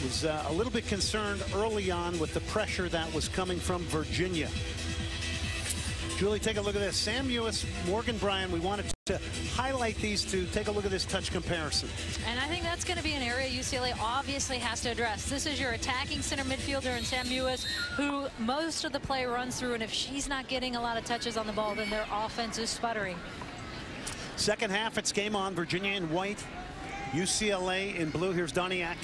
was a little bit concerned early on with the pressure that was coming from Virginia. Julie, take a look at this. Sam Ewis, Morgan Bryan, we wanted to highlight these two. Take a look at this touch comparison. And I think that's going to be an area UCLA obviously has to address. This is your attacking center midfielder in Sam Ewis, who most of the play runs through, and if she's not getting a lot of touches on the ball, then their offense is sputtering. Second half, it's game on. Virginia in white, UCLA in blue. Here's Doniak.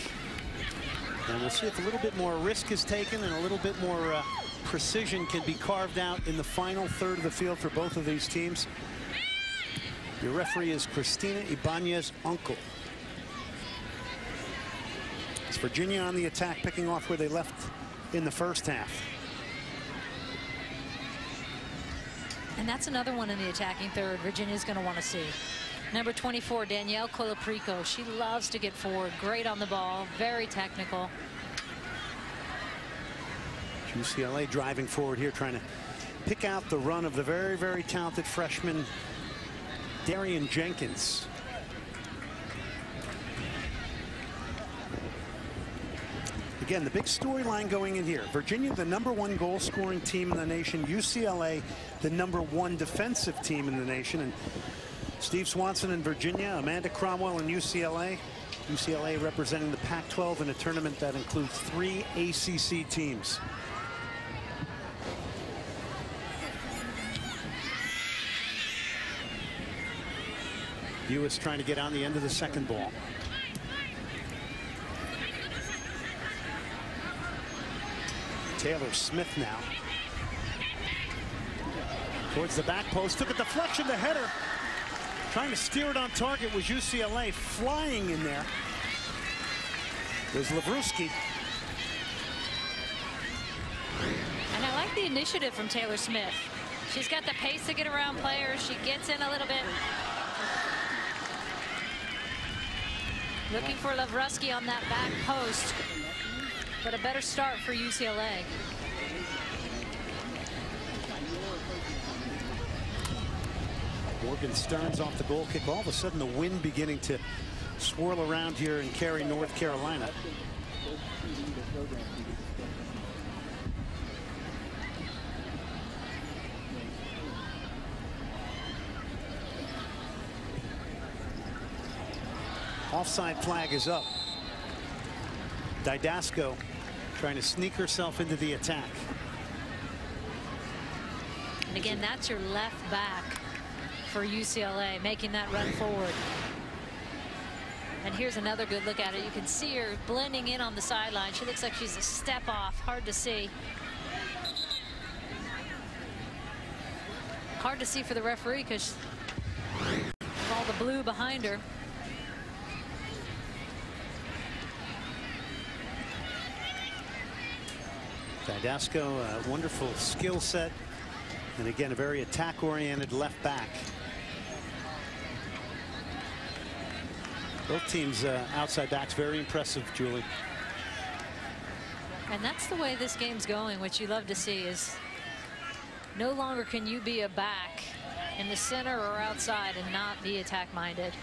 And we'll see if a little bit more risk is taken and a little bit more precision can be carved out in the final third of the field for both of these teams. Your referee is Cristina Ibanez-Uncle. It's Virginia on the attack, picking off where they left in the first half. And that's another one in the attacking third Virginia's going to want to see. Number 24, Danielle Colaprico. She loves to get forward. Great on the ball. Very technical. UCLA driving forward here, trying to pick out the run of the very, very talented freshman Darian Jenkins. Again, the big storyline going in here. Virginia, the #1 goal scoring team in the nation. UCLA, the #1 defensive team in the nation. And Steve Swanson in Virginia, Amanda Cromwell in UCLA. UCLA representing the Pac-12 in a tournament that includes 3 ACC teams. Ewis trying to get on the end of the second ball. Taylor Smith now. Towards the back post, took a deflection, the header Trying to steer it on target was UCLA, flying in there. There's Lavrusky. And I like the initiative from Taylor Smith. She's got the pace to get around players. She gets in a little bit. Looking for Lavrusky on that back post. But a better start for UCLA. Morgan Stearns off the goal kick. All of a sudden the wind beginning to swirl around here in Cary, North Carolina. Offside flag is up. Didasco trying to sneak herself into the attack. And again, that's your left back for UCLA, making that run forward. And here's another good look at it. You can see her blending in on the sideline. She looks like she's a step off. Hard to see. Hard to see for the referee because of all the blue behind her. Didasco, a wonderful skill set. And again, a very attack-oriented left back. Both teams' outside backs very impressive, Julie. And that's the way this game's going. What you love to see is no longer can you be a back in the center or outside and not be attack-minded.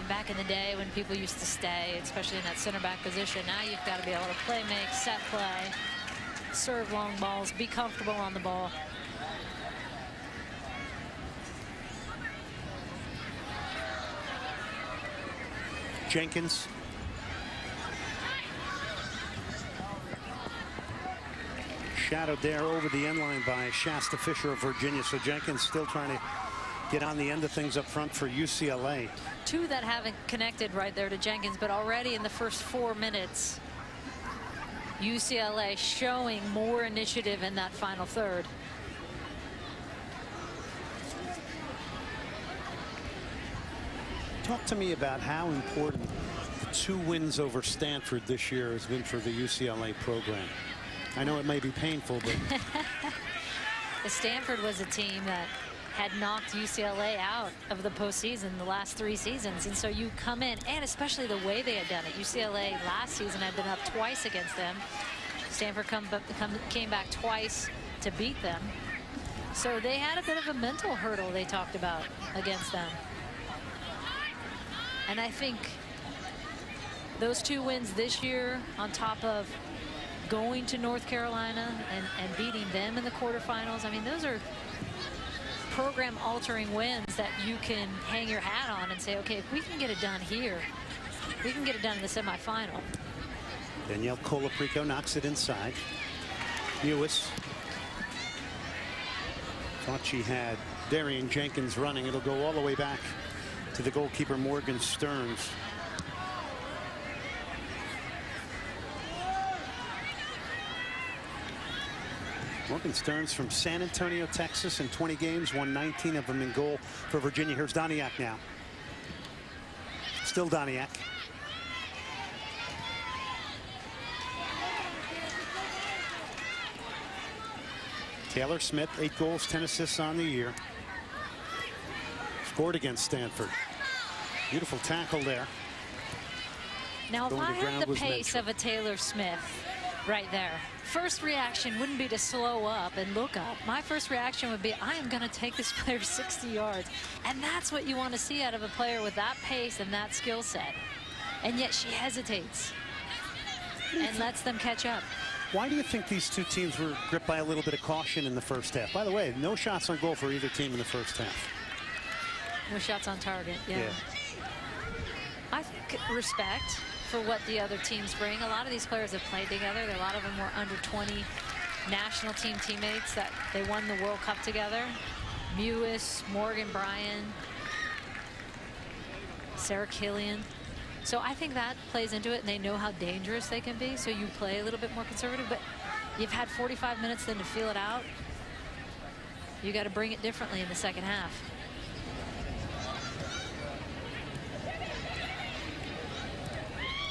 Back in the day when people used to stay, especially in that center back position, now you've got to be able to play make, set play, serve long balls, be comfortable on the ball. Jenkins. Shadowed there over the end line by Shasta Fisher of Virginia. So Jenkins still trying to get on the end of things up front for UCLA. Two that haven't connected right there to Jenkins, but already in the first 4 minutes, UCLA showing more initiative in that final third. Talk to me about how important the 2 wins over Stanford this year has been for the UCLA program. I know it may be painful, but Stanford was a team that had knocked UCLA out of the postseason the last 3 seasons, and so you come in, and especially the way they had done it. UCLA last season had been up twice against them. Stanford came back twice to beat them, so they had a bit of a mental hurdle they talked about against them. And I think those 2 wins this year, on top of going to North Carolina and beating them in the quarterfinals, I mean, those are program-altering wins that you can hang your hat on and say, okay, if we can get it done here, we can get it done in the semifinal. Danielle Colaprico knocks it inside. Mewis thought she had Darian Jenkins running. It'll go all the way back to the goalkeeper, Morgan Stearns. Morgan Stearns from San Antonio, Texas, in 20 games, won 19 of them in goal for Virginia. Here's Doniak now. Still Doniak. Taylor Smith, 8 goals, 10 assists on the year. Scored against Stanford. Beautiful tackle there. Now, if Going I to ground had the was pace Metro. of a Taylor Smith right there, first reaction wouldn't be to slow up and look up. My first reaction would be, I am going to take this player 60 yards. And that's what you want to see out of a player with that pace and that skill set. And yet she hesitates and lets them catch up. Why do you think these 2 teams were gripped by a little bit of caution in the first half? By the way, no shots on goal for either team in the first half. No shots on target, yeah. I think respect for what the other teams bring. A lot of these players have played together. A lot of them were under 20 national team teammates that they won the World Cup together. Mewis, Morgan Bryan, Sarah Killian. So I think that plays into it, and they know how dangerous they can be, so you play a little bit more conservative. But you've had 45 minutes then to feel it out. You got to bring it differently in the second half.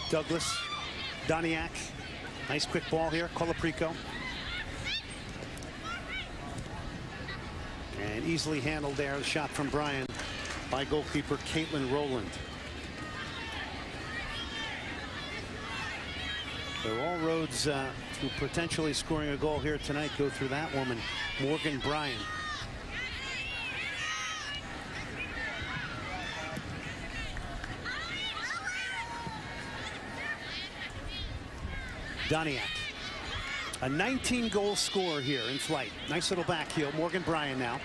Douglas, Doniak. Nice quick ball here. Colaprico. And easily handled there. The shot from Bryan by goalkeeper Caitlin Rowland. So all roads to potentially scoring a goal here tonight go through that woman, Morgan Bryan. Doniak, a 19-goal scorer here in flight. Nice little back heel. Morgan Bryan now.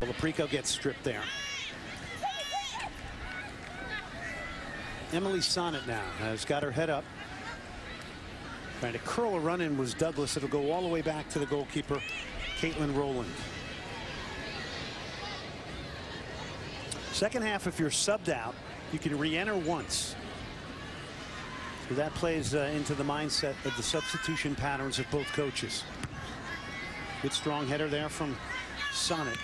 Colaprico gets stripped there. Emily Sonnet now has got her head up. Trying to curl a run in was Douglas. It'll go all the way back to the goalkeeper, Caitlin Rowland. Second half, if you're subbed out, you can re-enter once. So that plays into the mindset of the substitution patterns of both coaches. Good strong header there from Sonnet.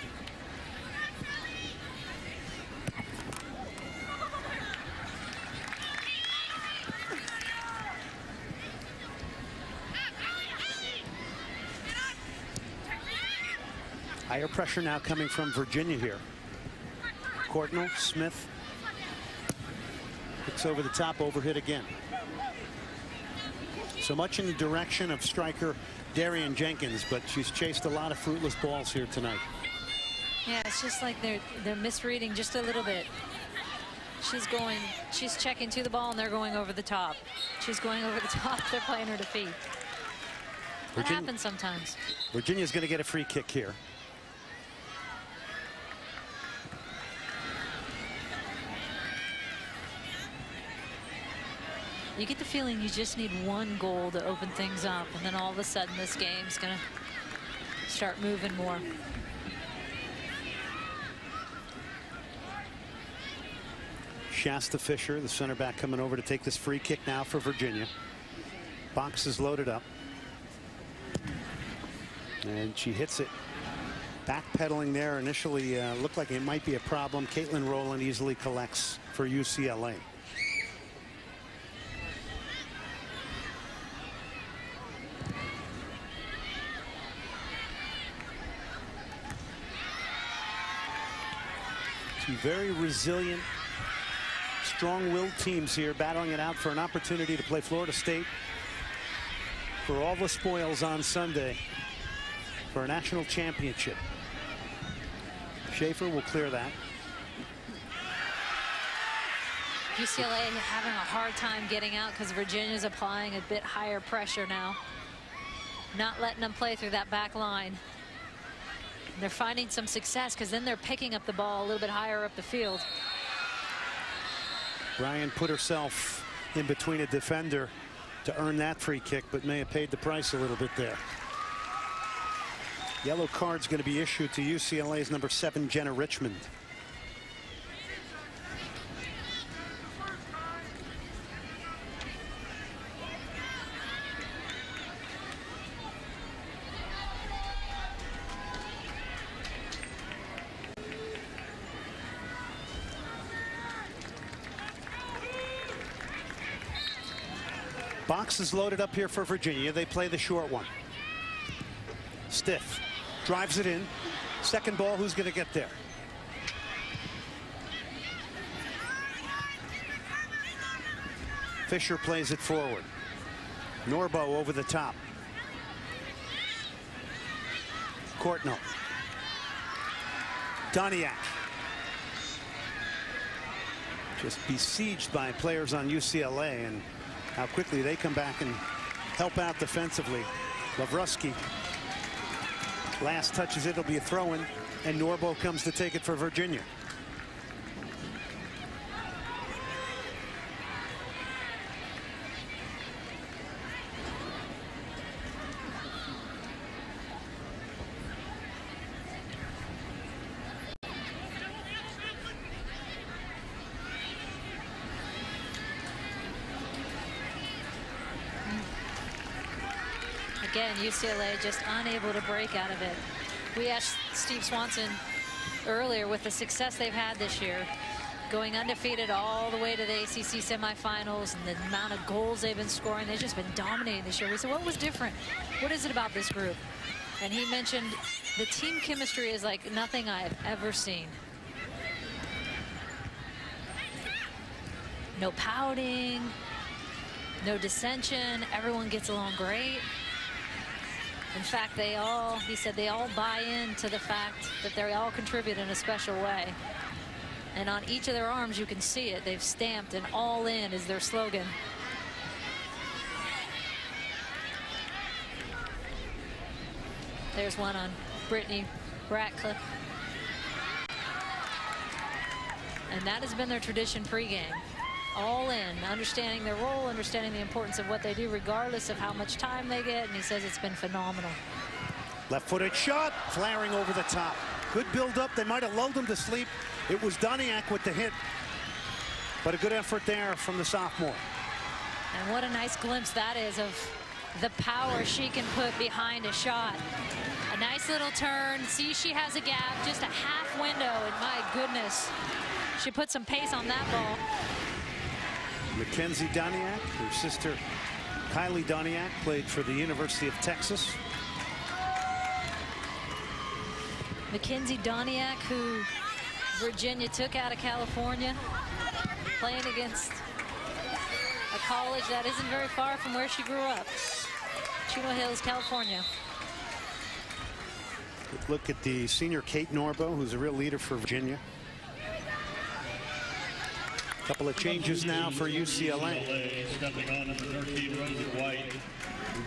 Higher pressure now coming from Virginia here. Courtnall, Smith. Looks over the top, overhit again. So much in the direction of striker Darian Jenkins, but she's chased a lot of fruitless balls here tonight. Yeah, it's just like they're misreading just a little bit. She's checking to the ball and they're going over the top. She's going over the top, they're playing her to feet. That happens sometimes. Virginia's going to get a free kick here. You get the feeling you just need one goal to open things up, and then all of a sudden this game's going to start moving more. Shasta Fisher, the center back, coming over to take this free kick now for Virginia. Box is loaded up. And she hits it. Backpedaling there initially looked like it might be a problem. Caitlin Rowland easily collects for UCLA. Two very resilient, strong-willed teams here battling it out for an opportunity to play Florida State for all the spoils on Sunday for a national championship. Schaefer will clear that. UCLA having a hard time getting out because Virginia's applying a bit higher pressure now. Not letting them play through that back line. They're finding some success because then they're picking up the ball a little bit higher up the field. Bryan put herself in between a defender to earn that free kick, but may have paid the price a little bit there. Yellow card's going to be issued to UCLA's number 7, Jenna Richmond. Box is loaded up here for Virginia. They play the short one. Stiff drives it in. Second ball, who's going to get there? Fisher plays it forward. Norbo over the top. Courtnall. Doniak. Just besieged by players on UCLA, and how quickly they come back and help out defensively. Lavruski last touches it. It'll be a throw-in, and Norbo comes to take it for Virginia. again, UCLA just unable to break out of it. We asked Steve Swanson earlier with the success they've had this year, going undefeated all the way to the ACC semifinals, and the amount of goals they've been scoring. They've just been dominating this year. We said, what was different? What is it about this group? And he mentioned the team chemistry is like nothing I've ever seen. No pouting, no dissension. Everyone gets along great. In fact, he said they all buy into the fact that they all contribute in a special way. And on each of their arms, you can see it. They've stamped, and all in is their slogan. There's one on Brittany Ratcliffe. And that has been their tradition pregame. All in, understanding their role, understanding the importance of what they do, regardless of how much time they get. And he says it's been phenomenal. Left-footed shot, flaring over the top. Good build-up. They might have lulled him to sleep. It was Doniak with the hit. But a good effort there from the sophomore. And what a nice glimpse that is of the power she can put behind a shot. A nice little turn. See, she has a gap, just a half window, and my goodness, she put some pace on that ball. Mackenzie Doniak, her sister Kylie Doniak, played for the University of Texas. Mackenzie Doniak, who Virginia took out of California, playing against a college that isn't very far from where she grew up, Chino Hills, California. Good look at the senior Kate Norbo, who's a real leader for Virginia. Couple of changes now for UCLA. Stepping on number 13, Rosa White.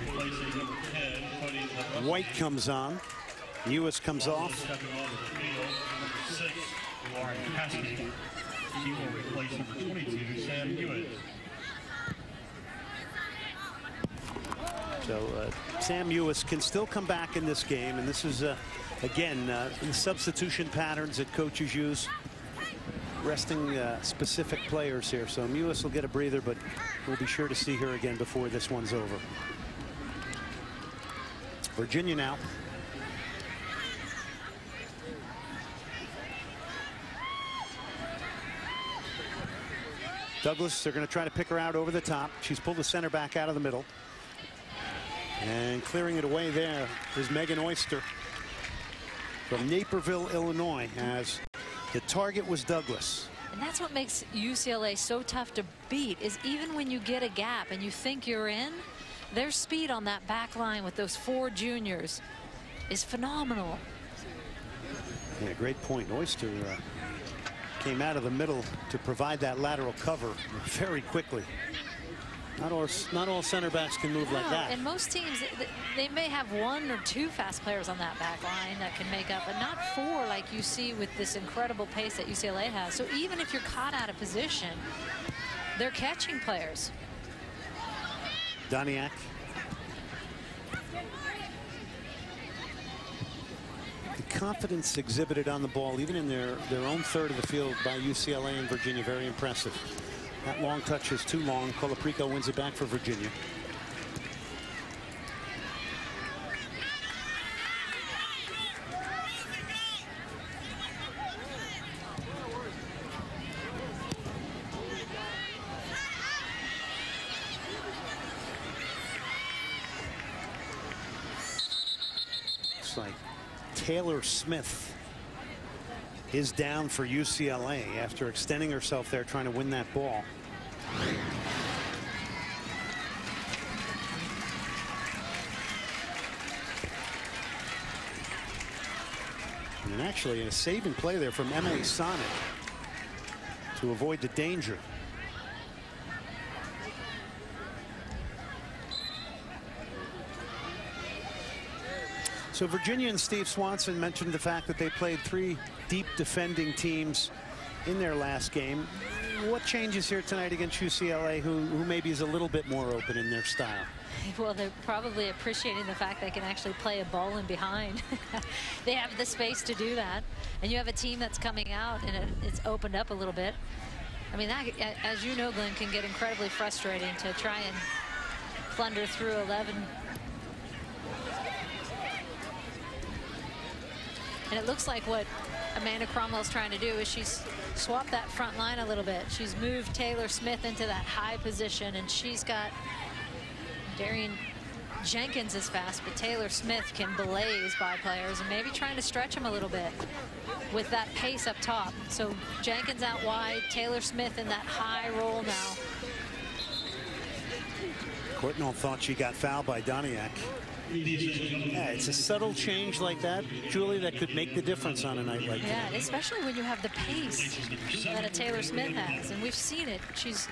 Replacing number 10, Cody. White comes on. Ewis comes off. Stepping on the field, number 6, Lauren Cassidy. He will replace number 22, Sam Hewitt. So Sam Ewis can still come back in this game, and this is again the substitution patterns that coaches use, resting specific players here. So Ewis will get a breather, but we'll be sure to see her again before this one's over. Virginia now. Douglas, they're going to try to pick her out over the top. She's pulled the center back out of the middle. And clearing it away there is Megan Oyster from Naperville, Illinois, as the target was Douglas. And that's what makes UCLA so tough to beat, is even when you get a gap and you think you're in, their speed on that back line with those 4 juniors is phenomenal. Yeah, great point. Oyster came out of the middle to provide that lateral cover very quickly. Not all center backs can move like that. And most teams, they may have 1 or 2 fast players on that back line that can make up, but not 4 like you see with this incredible pace that UCLA has. So even if you're caught out of position, they're catching players. Doniak. The confidence exhibited on the ball, even in their own third of the field by UCLA and Virginia, very impressive. That long touch is too long. Colaprico wins it back for Virginia. Looks like Taylor Smith is down for UCLA after extending herself there trying to win that ball. And actually a saving play there from Emily Sonnet to avoid the danger. So Virginia and Steve Swanson mentioned the fact that they played 3 deep defending teams in their last game. What changes here tonight against UCLA, who maybe is a little bit more open in their style? Well, they're probably appreciating the fact they can actually play a ball in behind. They have the space to do that. And you have a team that's coming out and it's opened up a little bit. I mean, that, as you know, Glenn, can get incredibly frustrating to try and plunder through 11 And it looks like what Amanda Cromwell's trying to do is she's swapped that front line a little bit. She's moved Taylor Smith into that high position, and she's got Darian Jenkins is fast, but Taylor Smith can blaze by players and maybe trying to stretch them a little bit with that pace up top. So Jenkins out wide, Taylor Smith in that high roll now. Courtnall thought she got fouled by Doniak. Yeah, it's a subtle change like that, Julie, that could make the difference on a night like that. Yeah, especially when you have the pace that a Taylor Smith has, and we've seen it. She's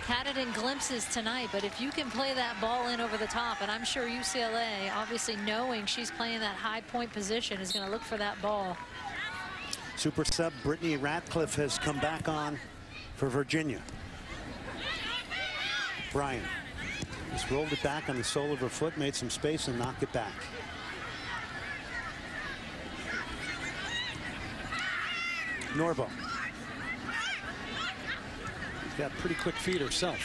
had it in glimpses tonight, but if you can play that ball in over the top, and I'm sure UCLA, obviously knowing she's playing that high point position, is going to look for that ball. Super sub Brittany Ratcliffe has come back on for Virginia. Bryan just rolled it back on the sole of her foot, made some space, and knocked it back. Norbo. She's got pretty quick feet herself.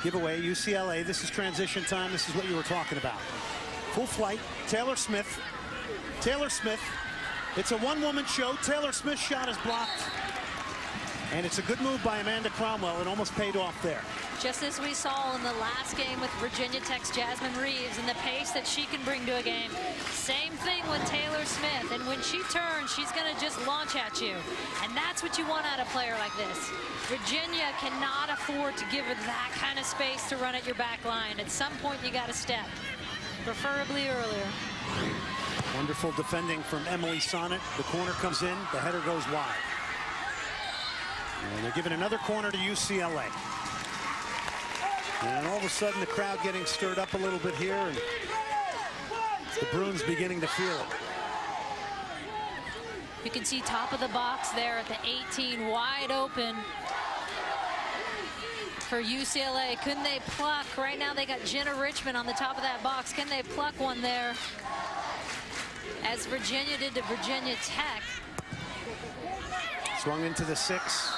Giveaway, UCLA. This is transition time. This is what you were talking about. Full flight. Taylor Smith. Taylor Smith. It's a one-woman show. Taylor Smith's shot is blocked. And it's a good move by Amanda Cromwell. It almost paid off there. Just as we saw in the last game with Virginia Tech's Jasmine Reeves and the pace that she can bring to a game. Same thing with Taylor Smith. And when she turns, she's going to just launch at you. And that's what you want out of a player like this. Virginia cannot afford to give her that kind of space to run at your back line. At some point, you got to step, preferably earlier. Wonderful defending from Emily Sonnet. The corner comes in. The header goes wide. And they're giving another corner to UCLA. And all of a sudden, the crowd getting stirred up a little bit here, and the Bruins beginning to feel it. You can see top of the box there at the 18, wide open for UCLA. Couldn't they pluck? Right now, they got Jenna Richmond on the top of that box. Can they pluck one there? As Virginia did to Virginia Tech. Swung into the 6.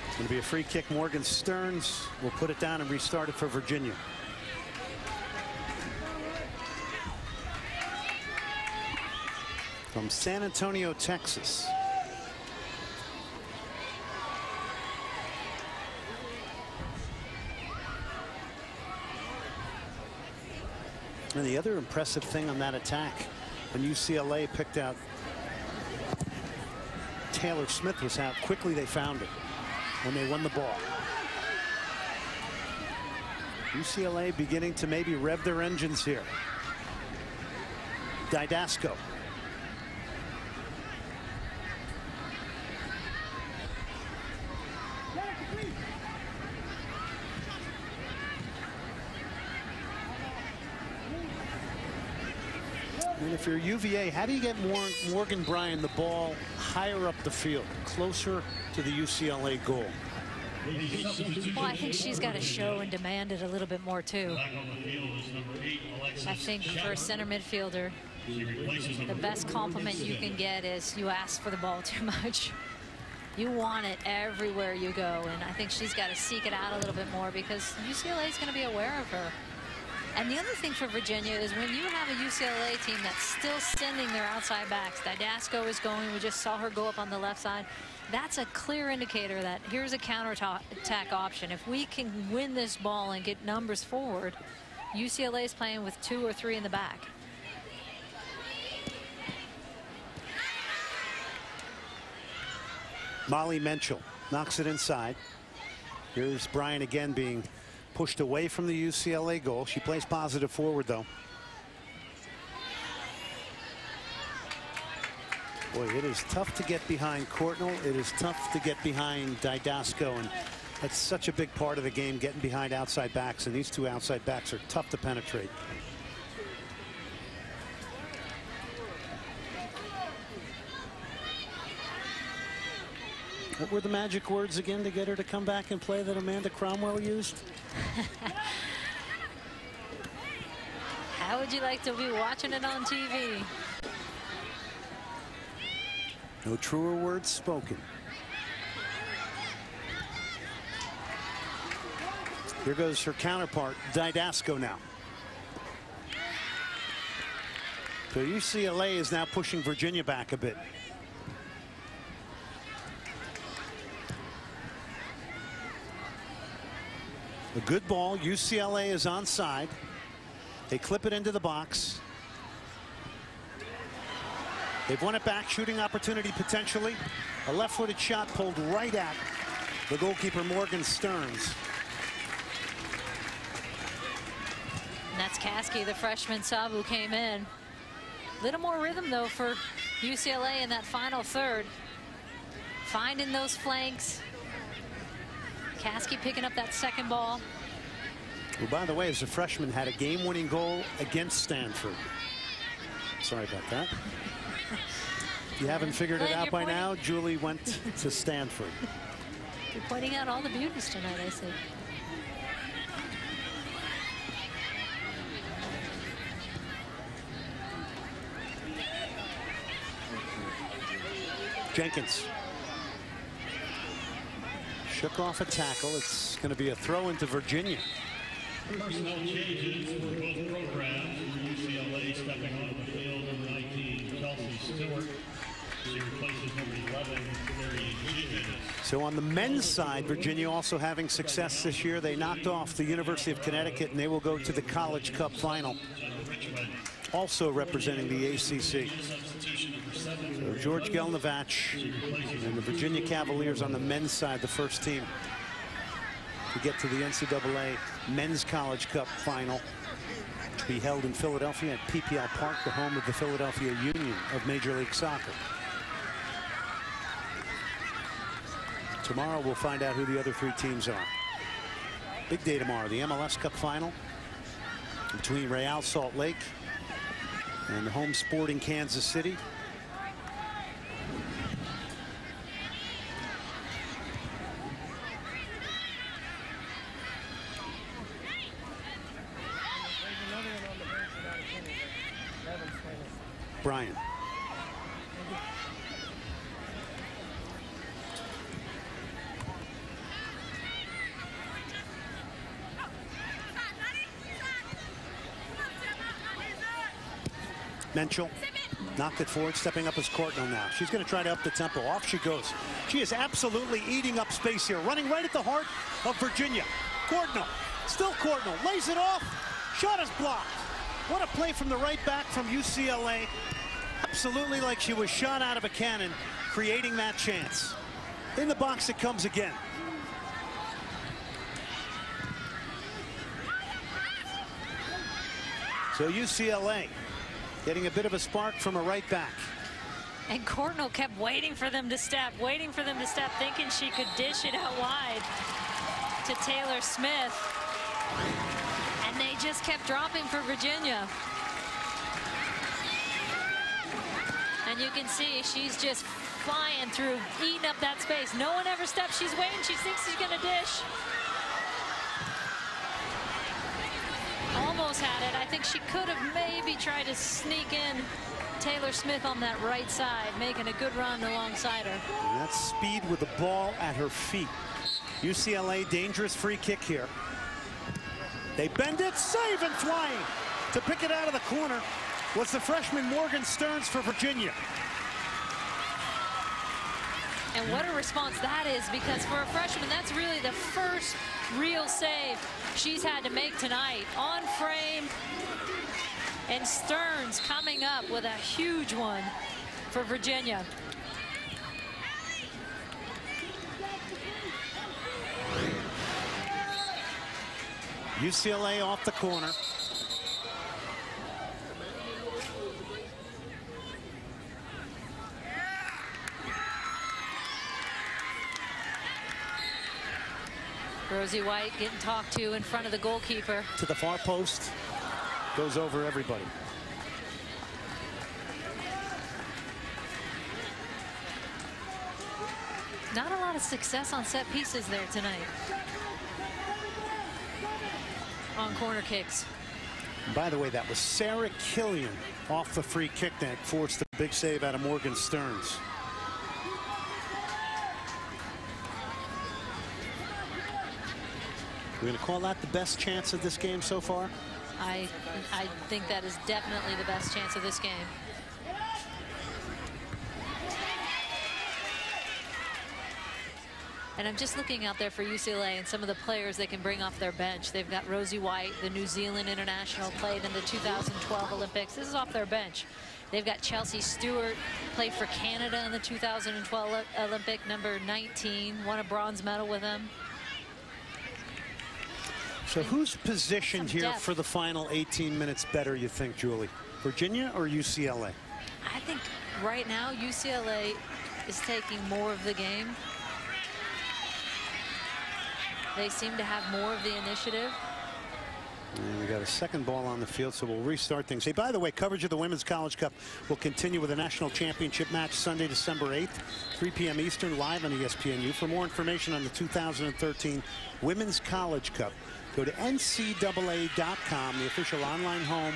It's going to be a free kick. Morgan Stearns will put it down and restart it for Virginia. From San Antonio, Texas. And the other impressive thing on that attack, when UCLA picked out Taylor Smith, was how quickly they found it when they won the ball. UCLA beginning to maybe rev their engines here. Didasco. And if you're UVA, how do you get Morgan Bryan the ball higher up the field, closer to the UCLA goal? Well, I think she's got to show and demand it a little bit more, too. I think for a center midfielder, the best compliment you can get is you ask for the ball too much. You want it everywhere you go, and I think she's got to seek it out a little bit more because UCLA is going to be aware of her. And the other thing for Virginia is when you have a UCLA team that's still sending their outside backs, Didasco is going, we just saw her go up on the left side. That's a clear indicator that here's a counterattack option. If we can win this ball and get numbers forward, UCLA is playing with 2 or 3 in the back. Molly Menchel knocks it inside. Here's Bryan again being pushed away from the UCLA goal. She plays positive forward, though. Boy, it is tough to get behind Courtnall. It is tough to get behind Didasco, and that's such a big part of the game, getting behind outside backs, and these two outside backs are tough to penetrate. What were the magic words again to get her to come back and play that Amanda Cromwell used? How would you like to be watching it on TV? No truer words spoken. Here goes her counterpart, Didasco now. So UCLA is now pushing Virginia back a bit. A good ball. UCLA is onside. They clip it into the box. They've won it back. Shooting opportunity potentially. A left-footed shot pulled right at the goalkeeper Morgan Stearns. And that's Caskey, the freshman sub who came in. Little more rhythm though for UCLA in that final third. Finding those flanks. Caskey picking up that second ball. Who, by the way, as a freshman, had a game-winning goal against Stanford. Sorry about that. If you haven't figured it out by now, Julie went to Stanford. You're pointing out all the beauties tonight, I see. Jenkins shook off a tackle. It's going to be a throw into Virginia. Personnel changes for both programs. UCLA stepping onto the field, number 19, Kelsey Stewart. She replaces number 11, Larry Jenkins. So on the men's side, Virginia also having success this year. They knocked off the University of Connecticut, and they will go to the College Cup final, also representing the ACC. So George Gelnevach and the Virginia Cavaliers on the men's side, the first team to get to the NCAA Men's College Cup final, to be held in Philadelphia at PPL Park, the home of the Philadelphia Union of Major League Soccer. Tomorrow we'll find out who the other three teams are. Big day tomorrow, the MLS Cup final between Real Salt Lake and the home Sporting Kansas City. Brian. Menchel knocked it forward, stepping up as Courtnall now. She's going to try to up the tempo. Off she goes. She is absolutely eating up space here, running right at the heart of Virginia. Courtnall, still Courtnall, lays it off. Shot is blocked. What a play from the right back from UCLA. Absolutely like she was shot out of a cannon, creating that chance. In the box it comes again. So UCLA getting a bit of a spark from a right back. And Courtnall kept waiting for them to step, thinking she could dish it out wide to Taylor Smith. And they just kept dropping for Virginia. And you can see she's just flying through, eating up that space. No one ever steps. She's waiting. She thinks she's going to dish. Almost had it. I think she could have maybe tried to sneak in Taylor Smith on that right side, making a good run alongside her. And that's speed with the ball at her feet. UCLA, dangerous free kick here. They bend it, save, and flying to pick it out of the corner was the freshman Morgan Stearns for Virginia. And what a response that is, because for a freshman, that's really the first real save she's had to make tonight. On frame, and Stearns coming up with a huge one for Virginia. UCLA off the corner. Rosie White getting talked to in front of the goalkeeper. To the far post. Goes over everybody. Not a lot of success on set pieces there tonight. On corner kicks. And by the way, that was Sarah Killian off the free kick that forced the big save out of Morgan Stearns. We're going to call that the best chance of this game so far? I think that is definitely the best chance of this game. And I'm just looking out there for UCLA and some of the players they can bring off their bench. They've got Rosie White, the New Zealand international, played in the 2012 Olympics. This is off their bench. They've got Chelsea Stewart, played for Canada in the 2012 Olympic, number 19, won a bronze medal with them. So who's positioned here for the final 18 minutes better, you think, Julie? Virginia or UCLA? I think right now UCLA is taking more of the game. They seem to have more of the initiative. And we got a second ball on the field, so we'll restart things. Hey, by the way, coverage of the Women's College Cup will continue with a national championship match Sunday, December 8th, 3 p.m. Eastern, live on ESPNU. For more information on the 2013 Women's College Cup, go to ncaa.com, the official online home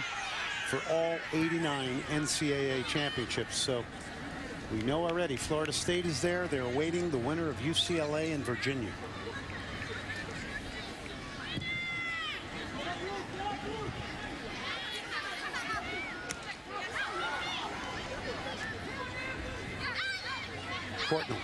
for all 89 NCAA championships. So we know already Florida State is there. They're awaiting the winner of UCLA and Virginia. Courtney.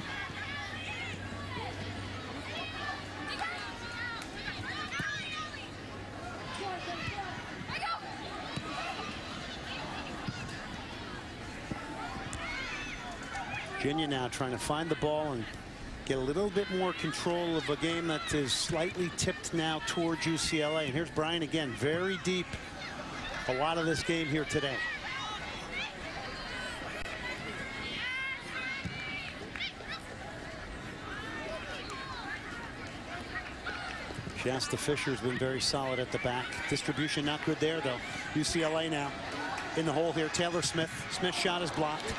Virginia now trying to find the ball and get a little bit more control of a game that is slightly tipped now towards UCLA. And here's Brian again, very deep a lot of this game here today. Shasta Fisher's been very solid at the back. Distribution not good there, though. UCLA now in the hole here. Taylor Smith. Smith's shot is blocked.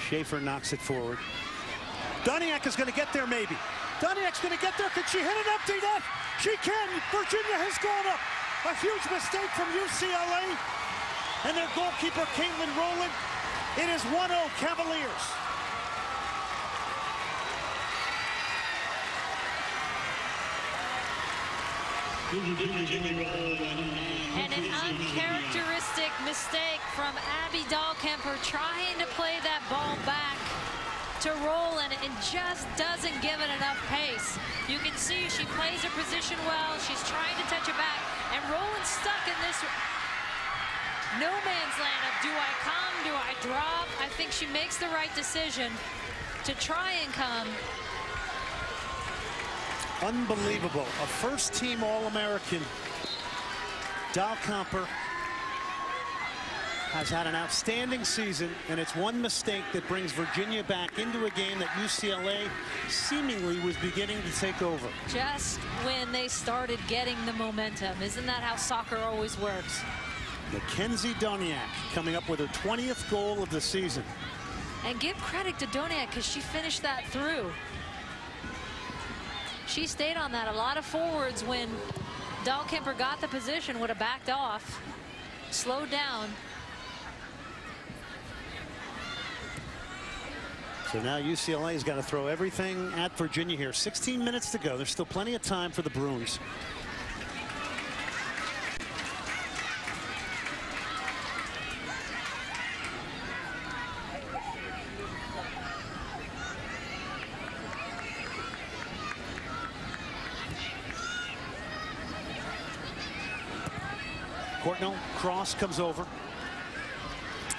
Schaefer knocks it forward. Doniak is going to get there, maybe. Doniak's going to get there. Can she hit an empty net? She can. Virginia has gone up. A huge mistake from UCLA. And their goalkeeper, Caitlin Rowland. It is 1-0 Cavaliers. And an uncharacteristic mistake from Abby Dahlkemper, trying to play that ball back to Rowland and just doesn't give it enough pace. You can see she plays her position well. She's trying to touch it back, and Rowland's stuck in this no man's land of do I come, do I drop? I think she makes the right decision to try and come. Unbelievable. A first-team All-American. Dahlkemper has had an outstanding season, and it's one mistake that brings Virginia back into a game that UCLA seemingly was beginning to take over. Just when they started getting the momentum. Isn't that how soccer always works? Mackenzie Doniak coming up with her 20th goal of the season. And give credit to Doniak because she finished that through. She stayed on that. A lot of forwards, when Dahlkemper got the position, would have backed off, slowed down. So now UCLA's got to throw everything at Virginia here. 16 minutes to go. There's still plenty of time for the Bruins. Courtney cross comes over.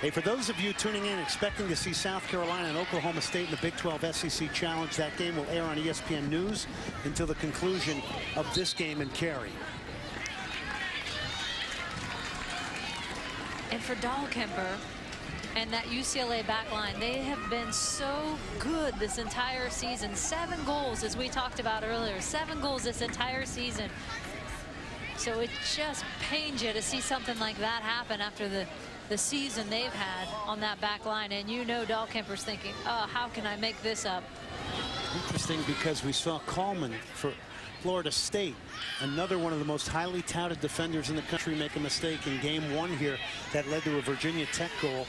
Hey, for those of you tuning in expecting to see South Carolina and Oklahoma State in the Big 12 SEC Challenge, that game will air on ESPN News until the conclusion of this game in Cary. And for Dahlkemper and that UCLA back line, they have been so good this entire season. 7 goals, as we talked about earlier. 7 goals this entire season. So it just pains you to see something like that happen after the season they've had on that back line. And you know Dahlkemper's thinking, oh, how can I make this up? Interesting, because we saw Coleman for Florida State, another one of the most highly touted defenders in the country, make a mistake in game 1 here that led to a Virginia Tech goal.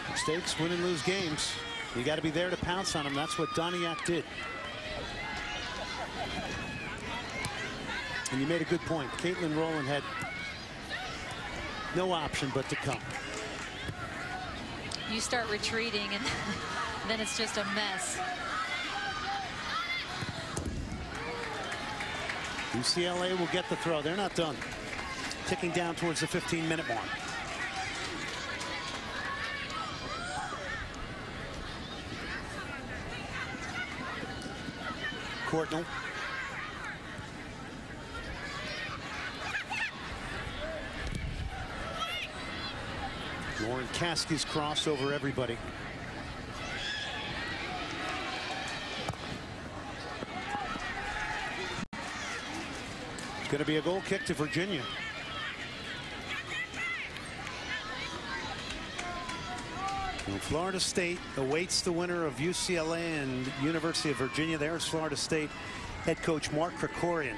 Mistakes win and lose games. You got to be there to pounce on him. That's what Doniak did. And you made a good point. Caitlin Rowland had no option but to come. You start retreating and then it's just a mess. UCLA will get the throw. They're not done. Ticking down towards the 15-minute mark. Courtnall. Lauren Caskey's cross over everybody. It's going to be a goal kick to Virginia. And Florida State awaits the winner of UCLA and University of Virginia. There's Florida State head coach Mark Krikorian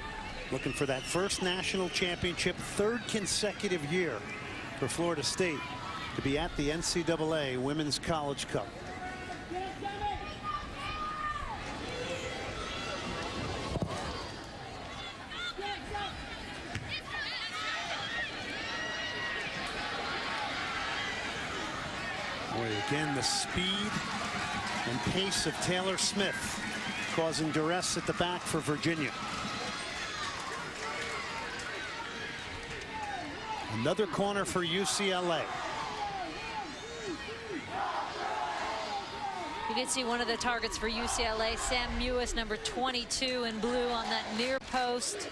looking for that first national championship, third consecutive year for Florida State to be at the NCAA Women's College Cup. Boy, again, the speed and pace of Taylor Smith causing duress at the back for Virginia. Another corner for UCLA. You can see one of the targets for UCLA, Sam Mewis, number 22 in blue on that near post.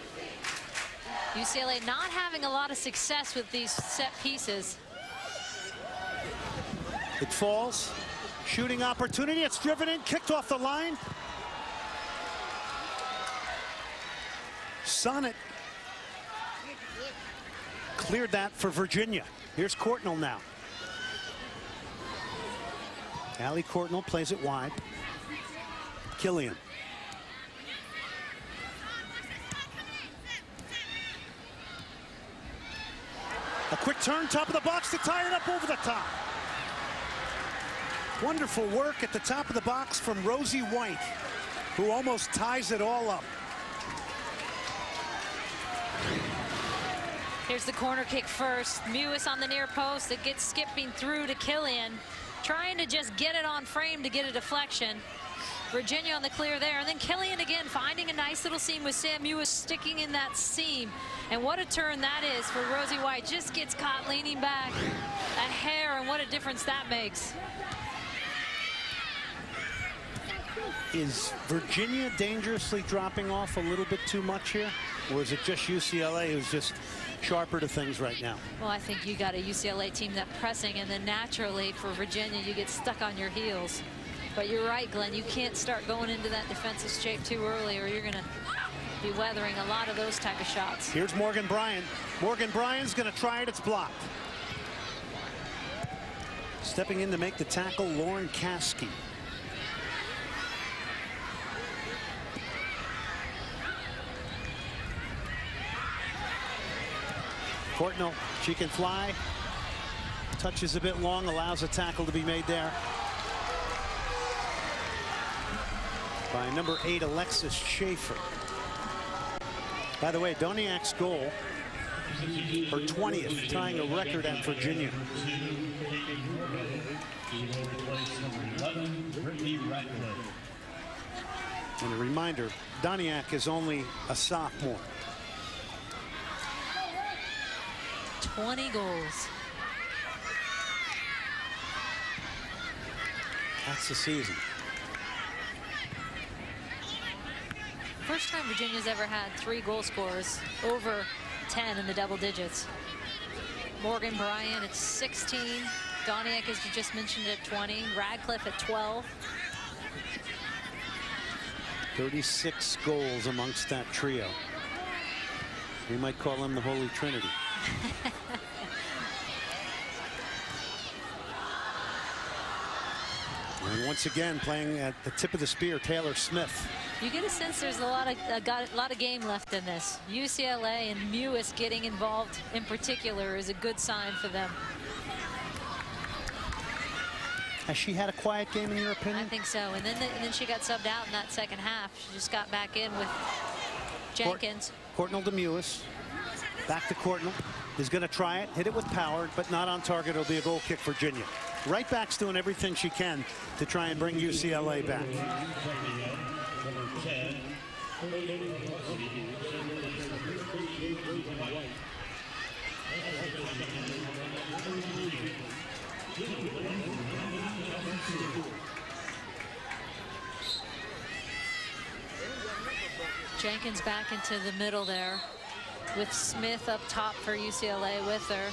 UCLA not having a lot of success with these set pieces. It falls. Shooting opportunity. It's driven in, kicked off the line. Sonnet cleared that for Virginia. Here's Courtnall now. Allie Courtnall plays it wide. Killian. A quick turn, top of the box to tie it up over the top. Wonderful work at the top of the box from Rosie White, who almost ties it all up. Here's the corner kick first. Mewis on the near post. It gets skipping through to Killian, trying to just get it on frame to get a deflection. Virginia on the clear there, and then Killian again finding a nice little seam with Sam Mewis sticking in that seam. And what a turn that is for Rosie White. Just gets caught leaning back a hair, and what a difference that makes. Is Virginia dangerously dropping off a little bit too much here? Or is it just UCLA who's just sharper to things right now? Well, I think you got a UCLA team that pressing, and then naturally for Virginia you get stuck on your heels. But you're right, Glenn, you can't start going into that defensive shape too early, or you're going to be weathering a lot of those type of shots. Here's Morgan Bryan. Morgan Bryan's going to try it. It's blocked. Stepping in to make the tackle, Lauren Caskey. Courtnall, she can fly. Touches a bit long, allows a tackle to be made there by number 8, Alexis Schaefer. By the way, Doniak's goal, her 20th, tying a record at Virginia. And a reminder, Doniak is only a sophomore. 20 goals. That's the season. First time Virginia's ever had 3 goal scorers over 10 in the double digits. Morgan Bryan at 16. Doniak, as you just mentioned, at 20. Radcliffe at 12. 36 goals amongst that trio. We might call them the Holy Trinity. And once again, playing at the tip of the spear, Taylor Smith. You get a sense there's a lot of game left in this. UCLA and Mewis getting involved in particular is a good sign for them. Has she had a quiet game in your opinion? I think so. And then she got subbed out in that second half. She just got back in with Jenkins. Courtnall Demewis. Back to Courtnall. Is going to try it. Hit it with power, but not on target. It'll be a goal kick, Virginia. Right back's doing everything she can to try and bring UCLA back. Jenkins back into the middle there with Smith up top for UCLA with her.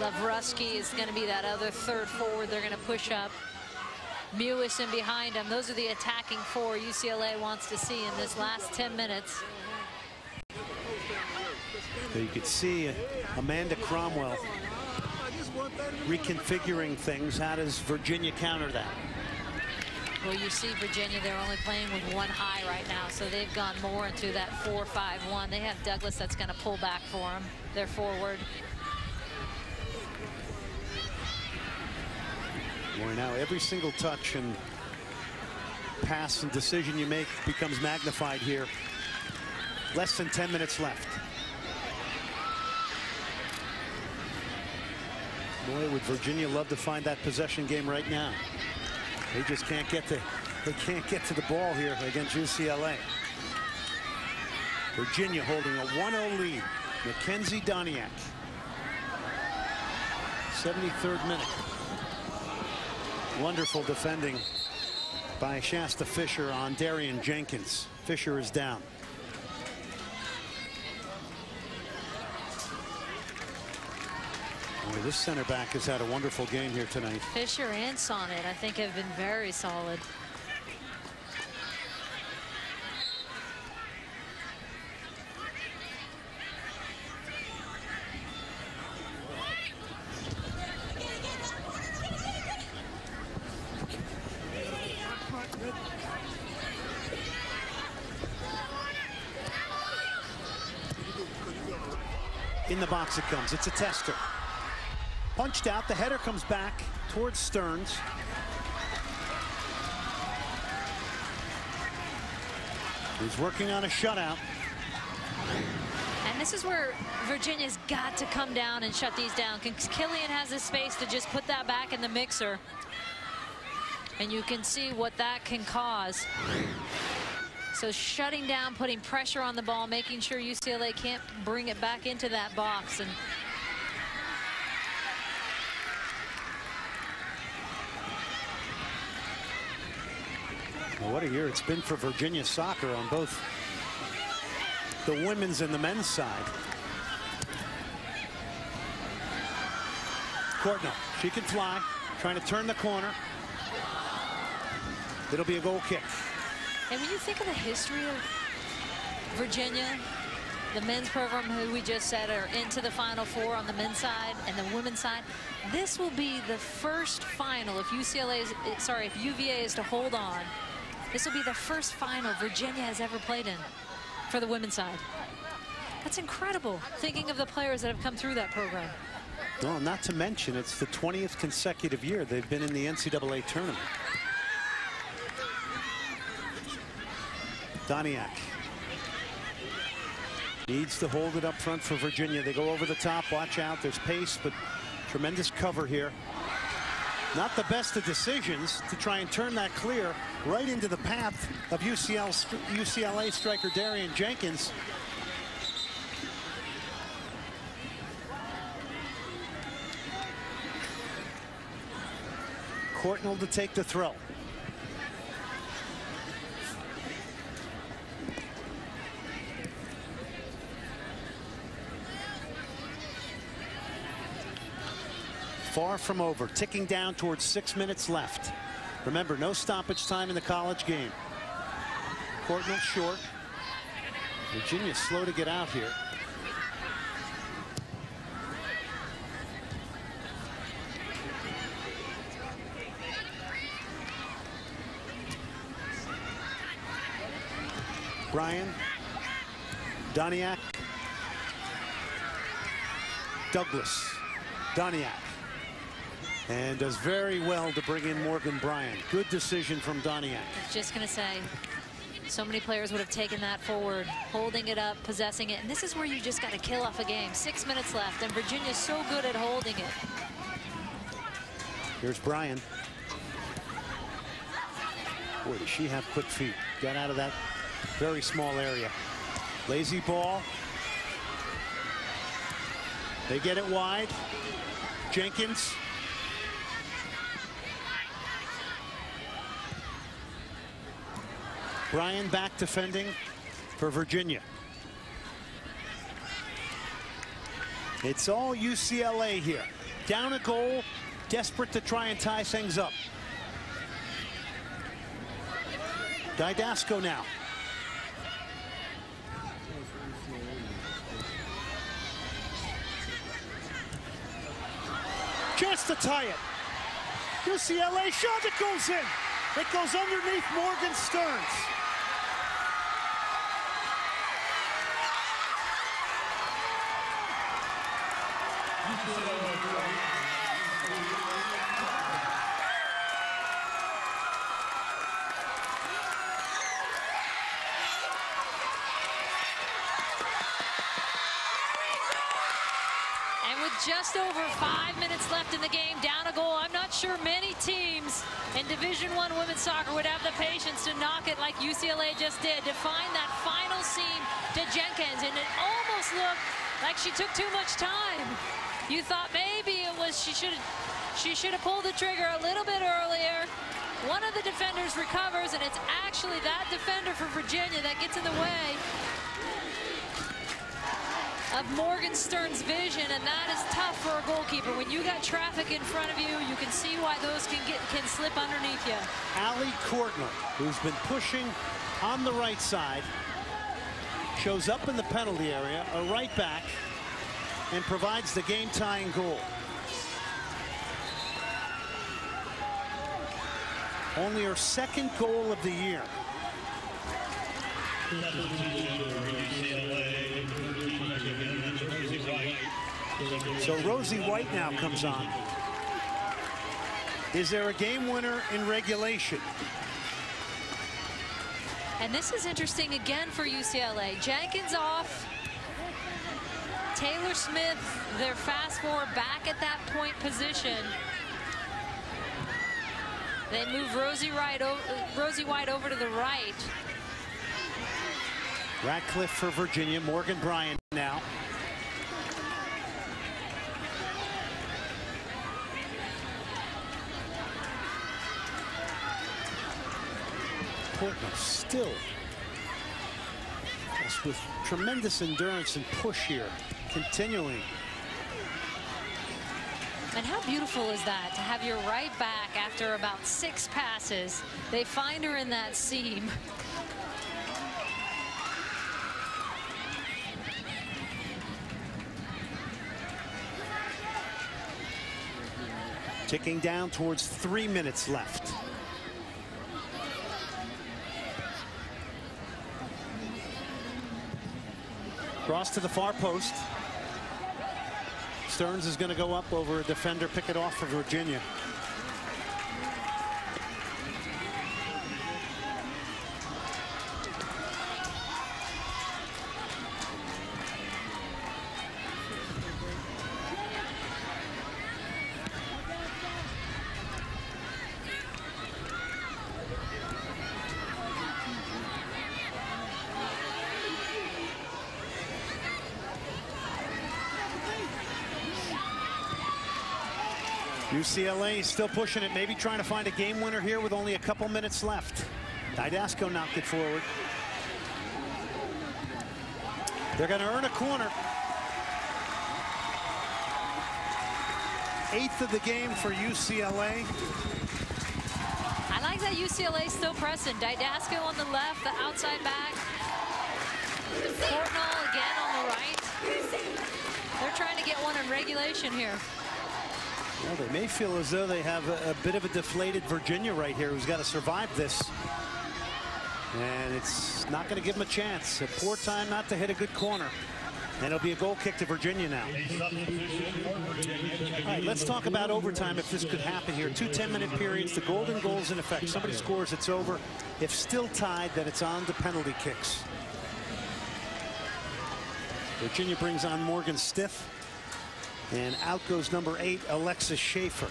Lavruski is going to be that other third forward they're going to push up. Mewis in behind him. Those are the attacking four UCLA wants to see in this last 10 minutes. So you could see Amanda Cromwell reconfiguring things. How does Virginia counter that? Well, you see Virginia, they're only playing with one high right now, so they've gone more into that 4-5-1. They have Douglas that's going to pull back for them. They're forward. Boy, now every single touch and pass and decision you make becomes magnified here. Less than 10 minutes left. Boy, would Virginia love to find that possession game right now. They just can't get to the ball here against UCLA. Virginia holding a 1-0 lead. Mackenzie Doniak. 73rd minute. Wonderful defending by Shasta Fisher on Darian Jenkins. Fisher is down. Boy, this center back has had a wonderful game here tonight. Fisher and Sonnet, I think, have been very solid. In the box it comes. It's a tester. Punched out. The header comes back towards Stearns. He's working on a shutout. And this is where Virginia's got to come down and shut these down. Killian has the space to just put that back in the mixer. And you can see what that can cause. So shutting down, putting pressure on the ball, making sure UCLA can't bring it back into that box. And well, what a year it's been for Virginia soccer on both the women's and the men's side. Courtnall, she can fly, trying to turn the corner. It'll be a goal kick. And when you think of the history of Virginia, the men's program, who we just said are into the Final Four on the men's side and the women's side, this will be the first final if if UVA is to hold on. This will be the first final Virginia has ever played in for the women's side. That's incredible, thinking of the players that have come through that program. Well, not to mention it's the 20th consecutive year they've been in the NCAA tournament. Doniak needs to hold it up front for Virginia. They go over the top. Watch out. There's pace, but tremendous cover here. Not the best of decisions to try and turn that clear right into the path of UCLA striker Darian Jenkins. Courtnall to take the throw. Far from over, ticking down towards 6 minutes left. Remember, no stoppage time in the college game. Courtnall short. Virginia slow to get out here. Bryan, Doniak, Douglas, Doniak. And does very well to bring in Morgan Bryant. Good decision from Doniak. I was just going to say, so many players would have taken that forward, holding it up, possessing it. And this is where you just got to kill off a game. 6 minutes left, and Virginia's so good at holding it. Here's Bryant. Boy, does she have quick feet. Got out of that very small area. Lazy ball. They get it wide. Jenkins. Bryan back defending for Virginia. It's all UCLA here. Down a goal, desperate to try and tie things up. Didasco now. Chance to tie it. UCLA shot, it goes in. It goes underneath Morgan Stearns. Just over 5 minutes left in the game, down a goal. I'm not sure many teams in Division I women's soccer would have the patience to knock it like UCLA just did, to find that final seam to Jenkins, and it almost looked like she took too much time. You thought maybe it was she should have pulled the trigger a little bit earlier. One of the defenders recovers, and it's actually that defender for Virginia that gets in the way of Morgan Stearns' vision, and that is tough for a goalkeeper. When you got traffic in front of you, you can see why those can slip underneath you. Allie Courtnall, who's been pushing on the right side, shows up in the penalty area, a right back, and provides the game-tying goal. Only her second goal of the year. So Rosie White now comes on. Is there a game winner in regulation? And this is interesting again for UCLA. Jenkins off. Taylor Smith, their fast forward, back at that point position. They move Rosie White over to the right. Radcliffe for Virginia. Morgan Bryant now. Courtnall still just with tremendous endurance and push here, continuing. And how beautiful is that, to have your right back after about 6 passes. They find her in that seam. Ticking down towards 3 minutes left. Cross to the far post. Stearns is going to go up over a defender, pick it off for Virginia. UCLA still pushing it, maybe trying to find a game winner here with only a couple minutes left. Didasco knocked it forward. They're going to earn a corner. 8th of the game for UCLA. I like that UCLA still pressing. Didasco on the left, the outside back. Courtnall again on the right. They're trying to get one in regulation here. Well, they may feel as though they have a bit of a deflated Virginia right here who's got to survive this. And it's not going to give them a chance. A poor time not to hit a good corner. And it'll be a goal kick to Virginia now. All right, let's talk about overtime if this could happen here. 2 10-minute periods, the golden goal's in effect. Somebody scores, it's over. If still tied, then it's on to penalty kicks. Virginia brings on Morgan Stiff. And out goes number 8, Alexis Schaefer.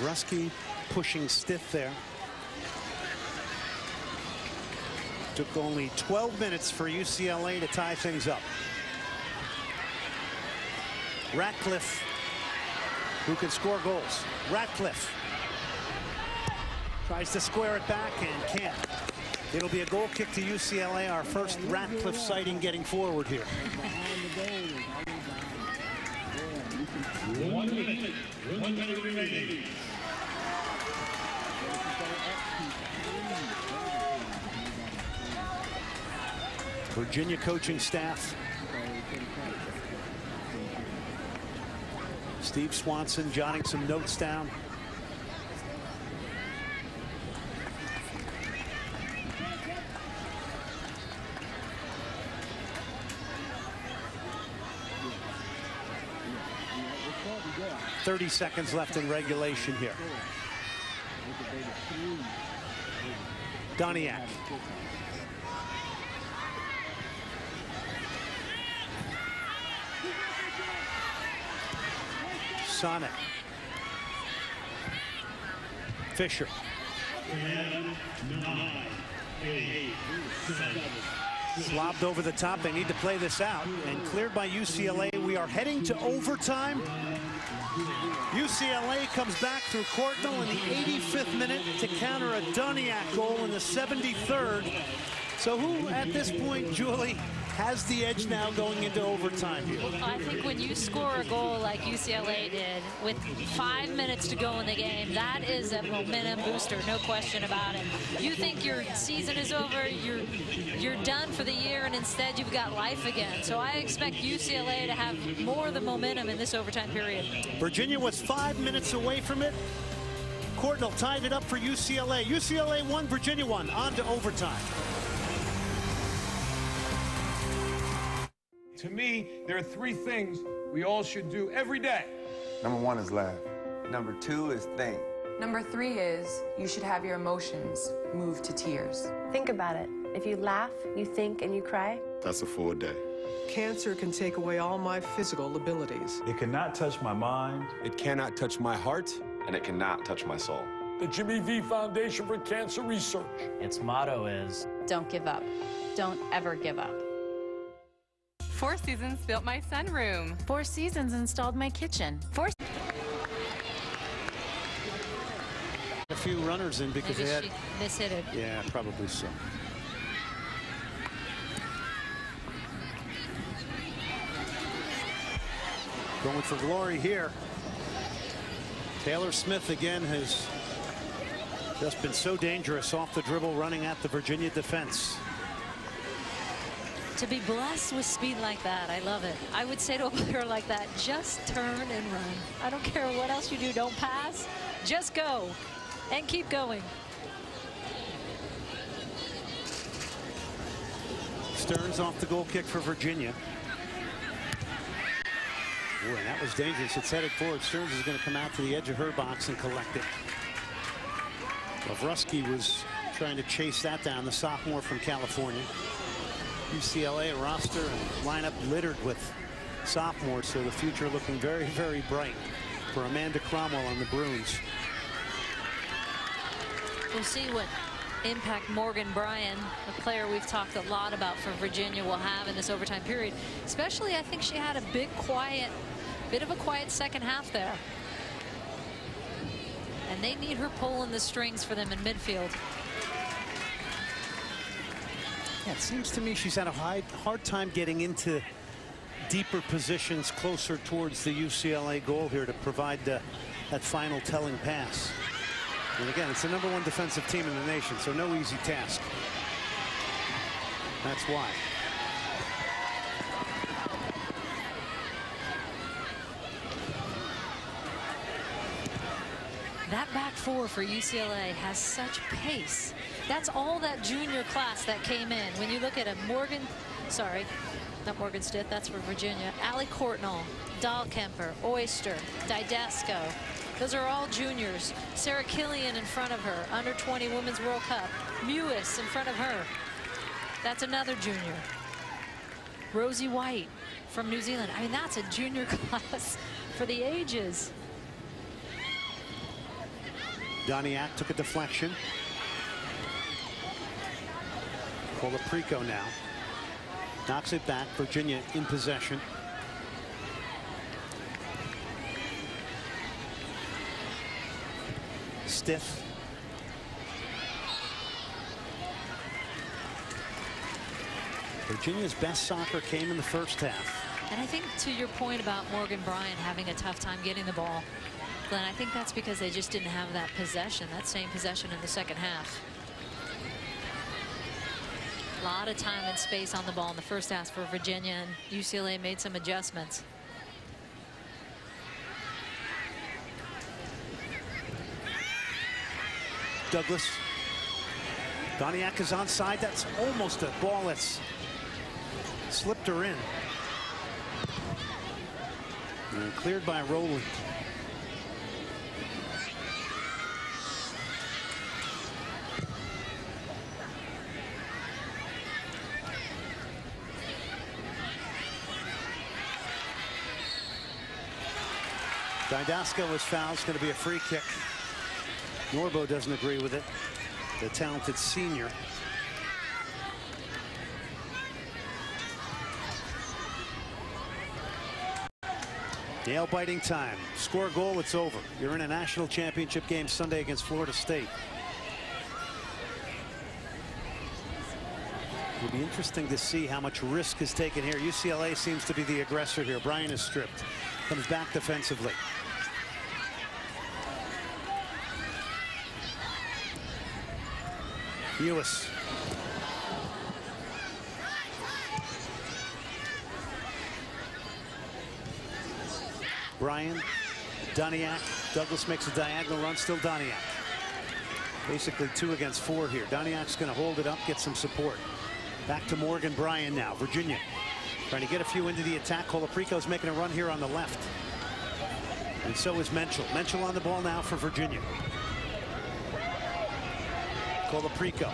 Rusky pushing Stiff there. Took only 12 minutes for UCLA to tie things up. Ratcliffe, who can score goals. Ratcliffe tries to square it back and can't. It'll be a goal kick to UCLA, our first Ratcliffe sighting getting forward here. 1 minute. 1 minute remaining. Virginia coaching staff. Steve Swanson jotting some notes down. .30 seconds left in regulation here. Doniak. Sonic. Fisher. 10, 9, 8, 7. Slobbed over the top. They need to play this out. And cleared by UCLA. We are heading to overtime. UCLA comes back through Courtnall in the 85th minute to counter a Doniak goal in the 73rd. So who, at this point, Julie, has the edge now going into overtime here? I think when you score a goal like UCLA did with 5 minutes to go in the game, that is a momentum booster, no question about it. You think your season is over, you're done for the year, and instead you've got life again. So I expect UCLA to have more of the momentum in this overtime period. Virginia was 5 minutes away from it. Courtnall tied it up for UCLA. UCLA won, Virginia won. On to overtime. To me, there are 3 things we all should do every day. Number 1 is laugh. Number 2 is think. Number 3 is you should have your emotions move to tears. Think about it. If you laugh, you think, and you cry, That's a full day. Cancer can take away all my physical abilities. It cannot touch my mind. It cannot touch my heart. And it cannot touch my soul. The Jimmy V Foundation for Cancer Research. Its motto is, don't give up. Don't ever give up. 4 Seasons built my sunroom. 4 Seasons installed my kitchen. A few runners in because Maybe they had... she mishit it. Yeah, probably so. Going for glory here. Taylor Smith again has just been so dangerous off the dribble running at the Virginia defense. To be blessed with speed like that, I love it. I would say to a player like that, just turn and run. I don't care what else you do. Don't pass. Just go and keep going. Stearns off the goal kick for Virginia. Boy, that was dangerous. It's headed forward. Stearns is going to come out to the edge of her box and collect it. Rusky was trying to chase that down, the sophomore from California. UCLA roster and lineup littered with sophomores, so the future looking very, very bright for Amanda Cromwell on the Bruins. We'll see what impact Morgan Bryan, a player we've talked a lot about for Virginia, will have in this overtime period. Especially, I think she had a bit of a quiet second half there. And they need her pulling the strings for them in midfield. Yeah, it seems to me she's had a hard time getting into deeper positions closer towards the UCLA goal here to provide that final telling pass. And again, it's the #1 defensive team in the nation, so no easy task. That's why. That back four for UCLA has such pace. That's all that junior class that came in. When you look at a not Morgan Stith, that's for Virginia. Allie Courtnall, Dahlkemper, Oyster, Didasco. Those are all juniors. Sarah Killian in front of her, under 20 Women's World Cup. Mewis in front of her. That's another junior. Rosie White from New Zealand. I mean, that's a junior class for the ages. Doniak took a deflection. Colaprico now knocks it back. Virginia in possession. Stith. Virginia's best soccer came in the first half. And I think to your point about Morgan Bryan having a tough time getting the ball, Glenn, I think that's because they just didn't have that possession, that same possession in the second half. A lot of time and space on the ball in the first half for Virginia, and UCLA made some adjustments. Douglas. Doniak is onside. That's almost a ball that's slipped her in. And cleared by Rowland. Didasco was fouled. It's going to be a free kick. Norbo doesn't agree with it. The talented senior. Nail-biting time. Score a goal, it's over. You're in a national championship game Sunday against Florida State. It'll be interesting to see how much risk is taken here. UCLA seems to be the aggressor here. Bryan is stripped. Comes back defensively. Mewis. Bryan, Doniak. Douglas makes a diagonal run, still Doniak. Basically 2 against 4 here. Doniak's going to hold it up, get some support. Back to Morgan Bryan now. Virginia trying to get a few into the attack. Colaprico's making a run here on the left. And so is Menchel. Menchel on the ball now for Virginia. Colaprico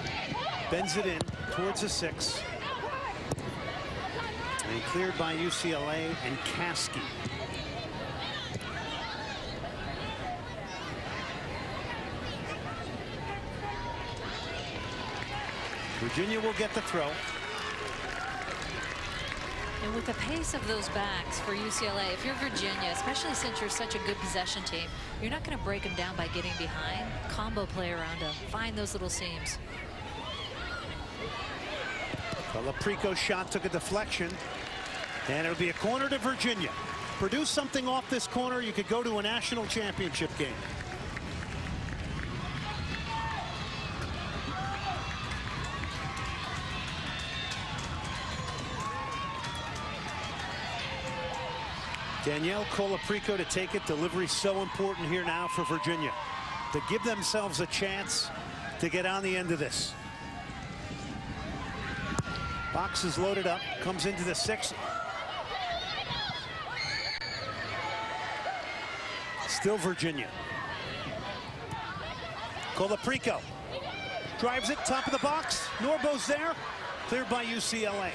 bends it in towards the 6. And cleared by UCLA and Caskey. Virginia will get the throw. And with the pace of those backs for UCLA, if you're Virginia, especially since you're such a good possession team, you're not going to break them down by getting behind. Combo play around them. Find those little seams. Colaprico's shot took a deflection. And it'll be a corner to Virginia. Produce something off this corner, you could go to a national championship game. Danielle Colaprico to take it. Delivery so important here now for Virginia to give themselves a chance to get on the end of this. Box is loaded up, comes into the 6. Still Virginia. Colaprico drives it, top of the box. Norbo's there, cleared by UCLA.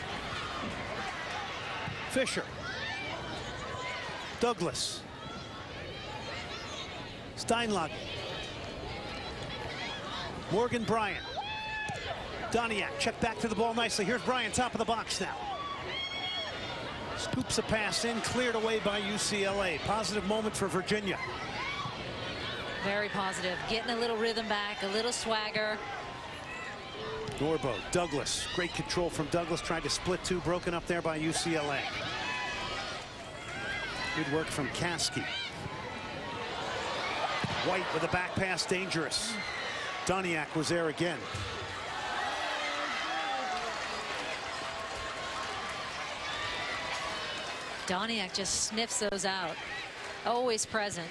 Fisher. Douglas. Steinlager. Morgan Bryan. Doniak, check back to the ball nicely. Here's Bryan, top of the box now. Scoops a pass in, cleared away by UCLA. Positive moment for Virginia. Very positive. Getting a little rhythm back, a little swagger. Norbo, Douglas. Great control from Douglas. Tried to split 2, broken up there by UCLA. Good work from Caskey. White with a back pass, dangerous. Doniak was there again. Doniak just sniffs those out. Always present.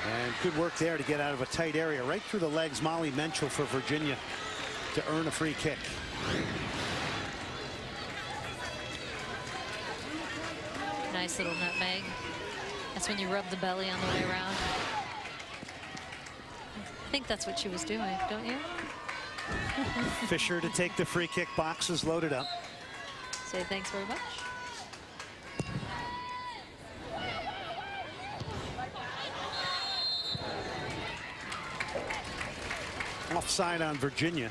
And good work there to get out of a tight area. Right through the legs, Molly Menchel for Virginia to earn a free kick. Nice little nutmeg. That's when you rub the belly on the way around. I think that's what she was doing, don't you? Fisher to take the free kick. Box is loaded up. Say thanks very much. Offside on Virginia.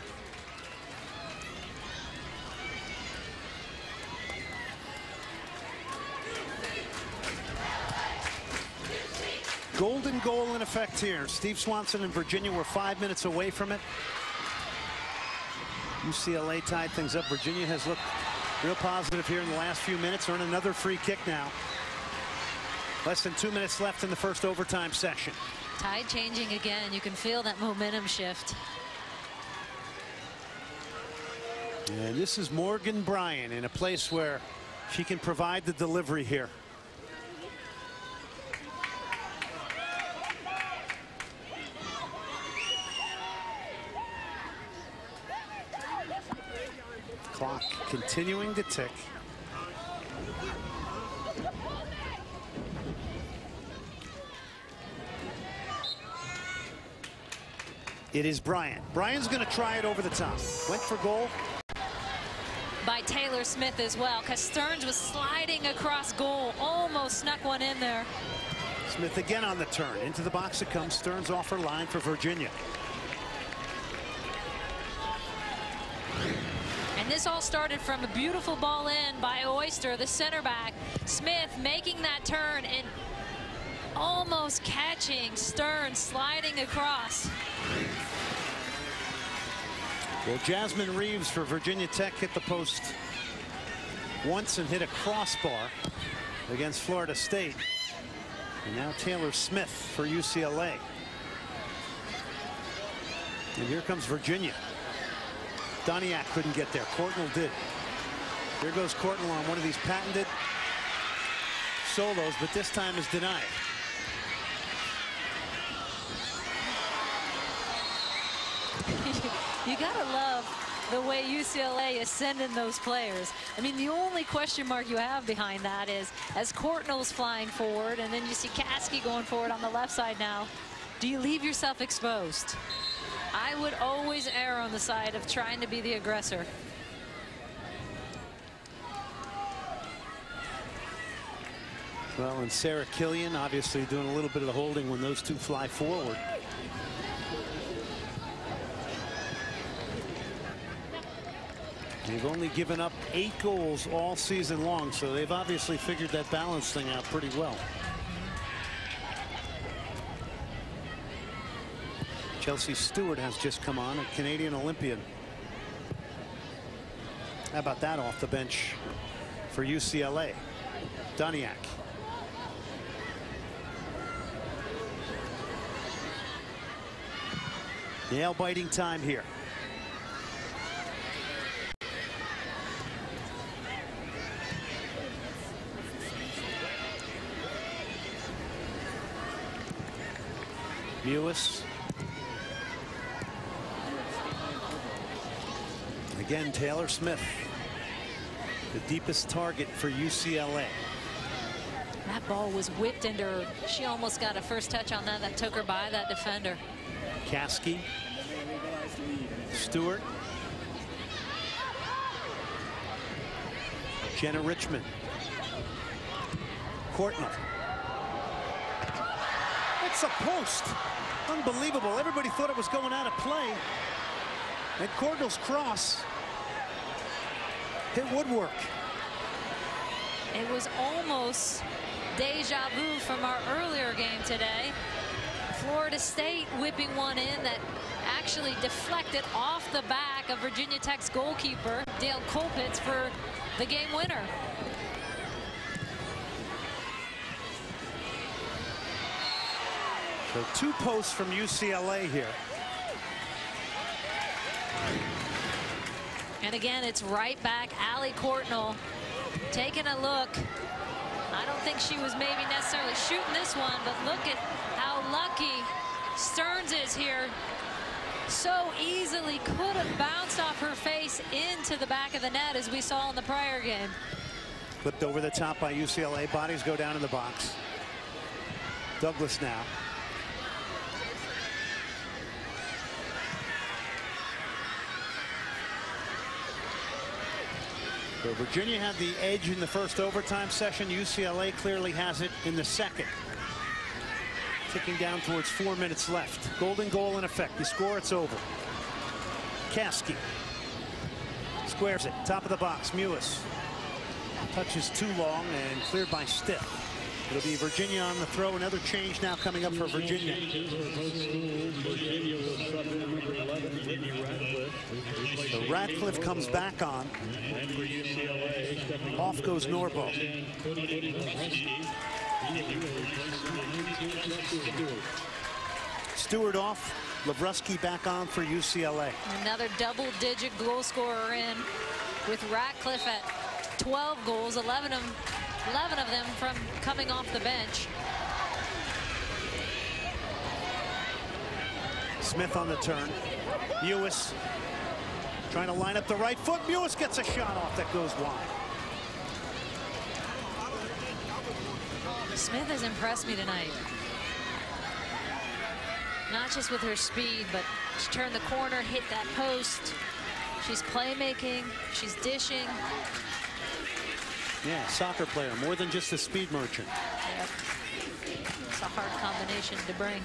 Golden goal in effect here. Steve Swanson and Virginia were 5 minutes away from it. UCLA tied things up. Virginia has looked real positive here in the last few minutes. Earn another free kick now. Less than 2 minutes left in the first overtime session. Tide changing again. You can feel that momentum shift. And this is Morgan Bryan in a place where she can provide the delivery here. Clock continuing to tick. It is Bryan. Bryan's going to try it over the top. Went for goal. By Taylor Smith as well, because Stearns was sliding across goal. Almost snuck one in there. Smith again on the turn. Into the box it comes. Stearns off her line for Virginia. And this all started from a beautiful ball in by Oyster, the center back. Smith making that turn and almost catching Stearns sliding across. Well, Jasmine Reeves for Virginia Tech hit the post once and hit a crossbar against Florida State. And now Taylor Smith for UCLA. And here comes Virginia. Doniak couldn't get there. Courtnall did. Here goes Courtnall on one of these patented solos, but this time is denied. You gotta love the way UCLA is sending those players. I mean, the only question mark you have behind that is as Courtnall's flying forward, and then you see Caskey going forward on the left side now, do you leave yourself exposed? I would always err on the side of trying to be the aggressor. Well, and Sarah Killian obviously doing a little bit of the holding when those two fly forward. They've only given up 8 goals all season long, so they've obviously figured that balance thing out pretty well. Chelsea Stewart has just come on, a Canadian Olympian. How about that off the bench for UCLA? Doniak. Nail-biting time here. Mewis. Again, Taylor Smith, the deepest target for UCLA. That ball was whipped into her. She almost got a first touch on that. That took her by that defender. Caskey. Stewart. Jenna Richmond. Courtnall. It's a post. Unbelievable. Everybody thought it was going out of play. And Courtnall's cross hit woodwork. It was almost deja vu from our earlier game today. Florida State whipping one in that actually deflected off the back of Virginia Tech's goalkeeper, Dale Colpitts, for the game winner. So 2 posts from UCLA here. And again, it's right back. Allie Courtnall taking a look. I don't think she was maybe necessarily shooting this one, but look at how lucky Stearns is here. So easily could have bounced off her face into the back of the net, as we saw in the prior game. Flipped over the top by UCLA. Bodies go down in the box. Douglas now. So Virginia had the edge in the first overtime session. UCLA clearly has it in the second. Ticking down towards 4 minutes left. Golden goal in effect. You score, it's over. Kasky squares it. Top of the box. Mewis touches too long and cleared by Stiff. It'll be Virginia on the throw. Another change now coming up for Virginia. So Radcliffe comes back on. Off goes Norbo. Stewart off. Lavruski back on for UCLA. Another double-digit goal scorer in, with Radcliffe at 12 goals, 11 of them from coming off the bench. Smith on the turn. Mewis trying to line up the right foot. Mewis gets a shot off that goes wide. Smith has impressed me tonight. Not just with her speed, but she turned the corner, hit that post. She's playmaking, she's dishing. Yeah, soccer player, more than just a speed merchant. Yep. It's a hard combination to bring.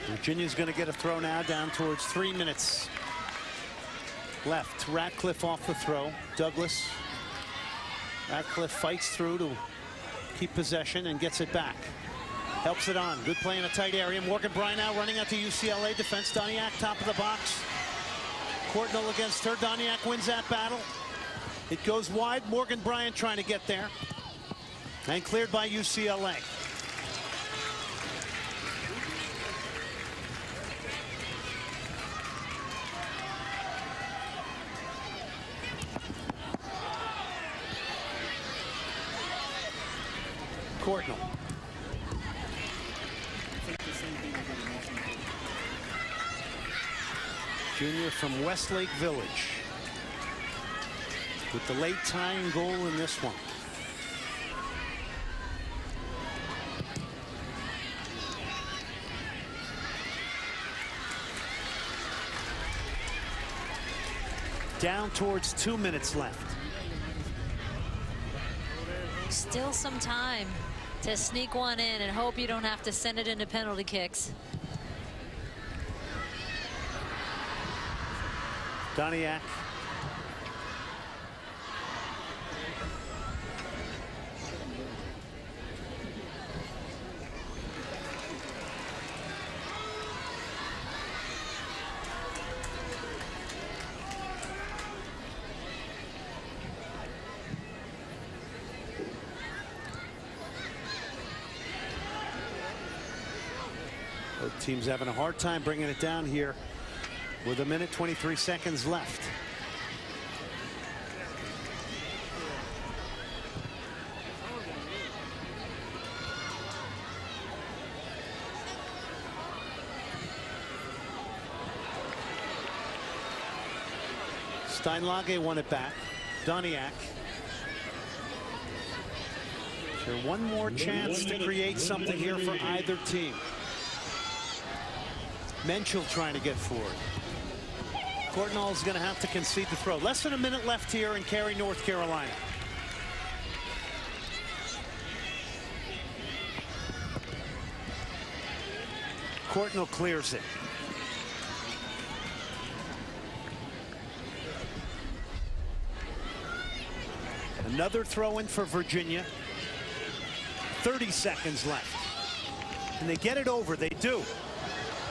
Virginia's going to get a throw now, down towards 3 minutes left. Radcliffe off the throw. Douglas. Radcliffe fights through to keep possession and gets it back. Helps it on. Good play in a tight area. Morgan Bryant now running at the UCLA defense. Doniak top of the box. Courtnall against her. Doniak wins that battle. It goes wide. Morgan Bryant trying to get there. And cleared by UCLA. Courtnall. Junior from Westlake Village with the late tying goal in this one. Down towards 2 minutes left. Still some time to sneak one in and hope you don't have to send it into penalty kicks. Doniak. Both teams having a hard time bringing it down here with 1 minute 23 seconds left. Steinlage won it back. Doniak. So one more chance to create something here for either team. Menchel trying to get forward. Courtnall's going to have to concede the throw. Less than a minute left here in Cary, North Carolina. Courtnall clears it. Another throw in for Virginia. 30 seconds left. And they get it over. They do.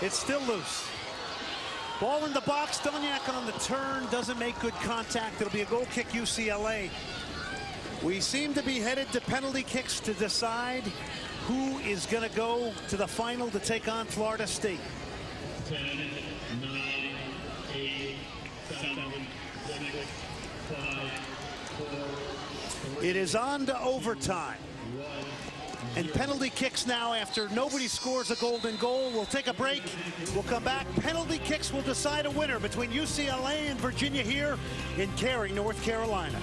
It's still loose. Ball in the box. Doniak on the turn. Doesn't make good contact. It'll be a goal kick UCLA. We seem to be headed to penalty kicks to decide who is going to go to the final to take on Florida State. 10, 9, 8, 7, 6, 5, It is on to overtime. And penalty kicks now after nobody scores a golden goal. We'll take a break. We'll come back. Penalty kicks will decide a winner between UCLA and Virginia here in Cary, North Carolina.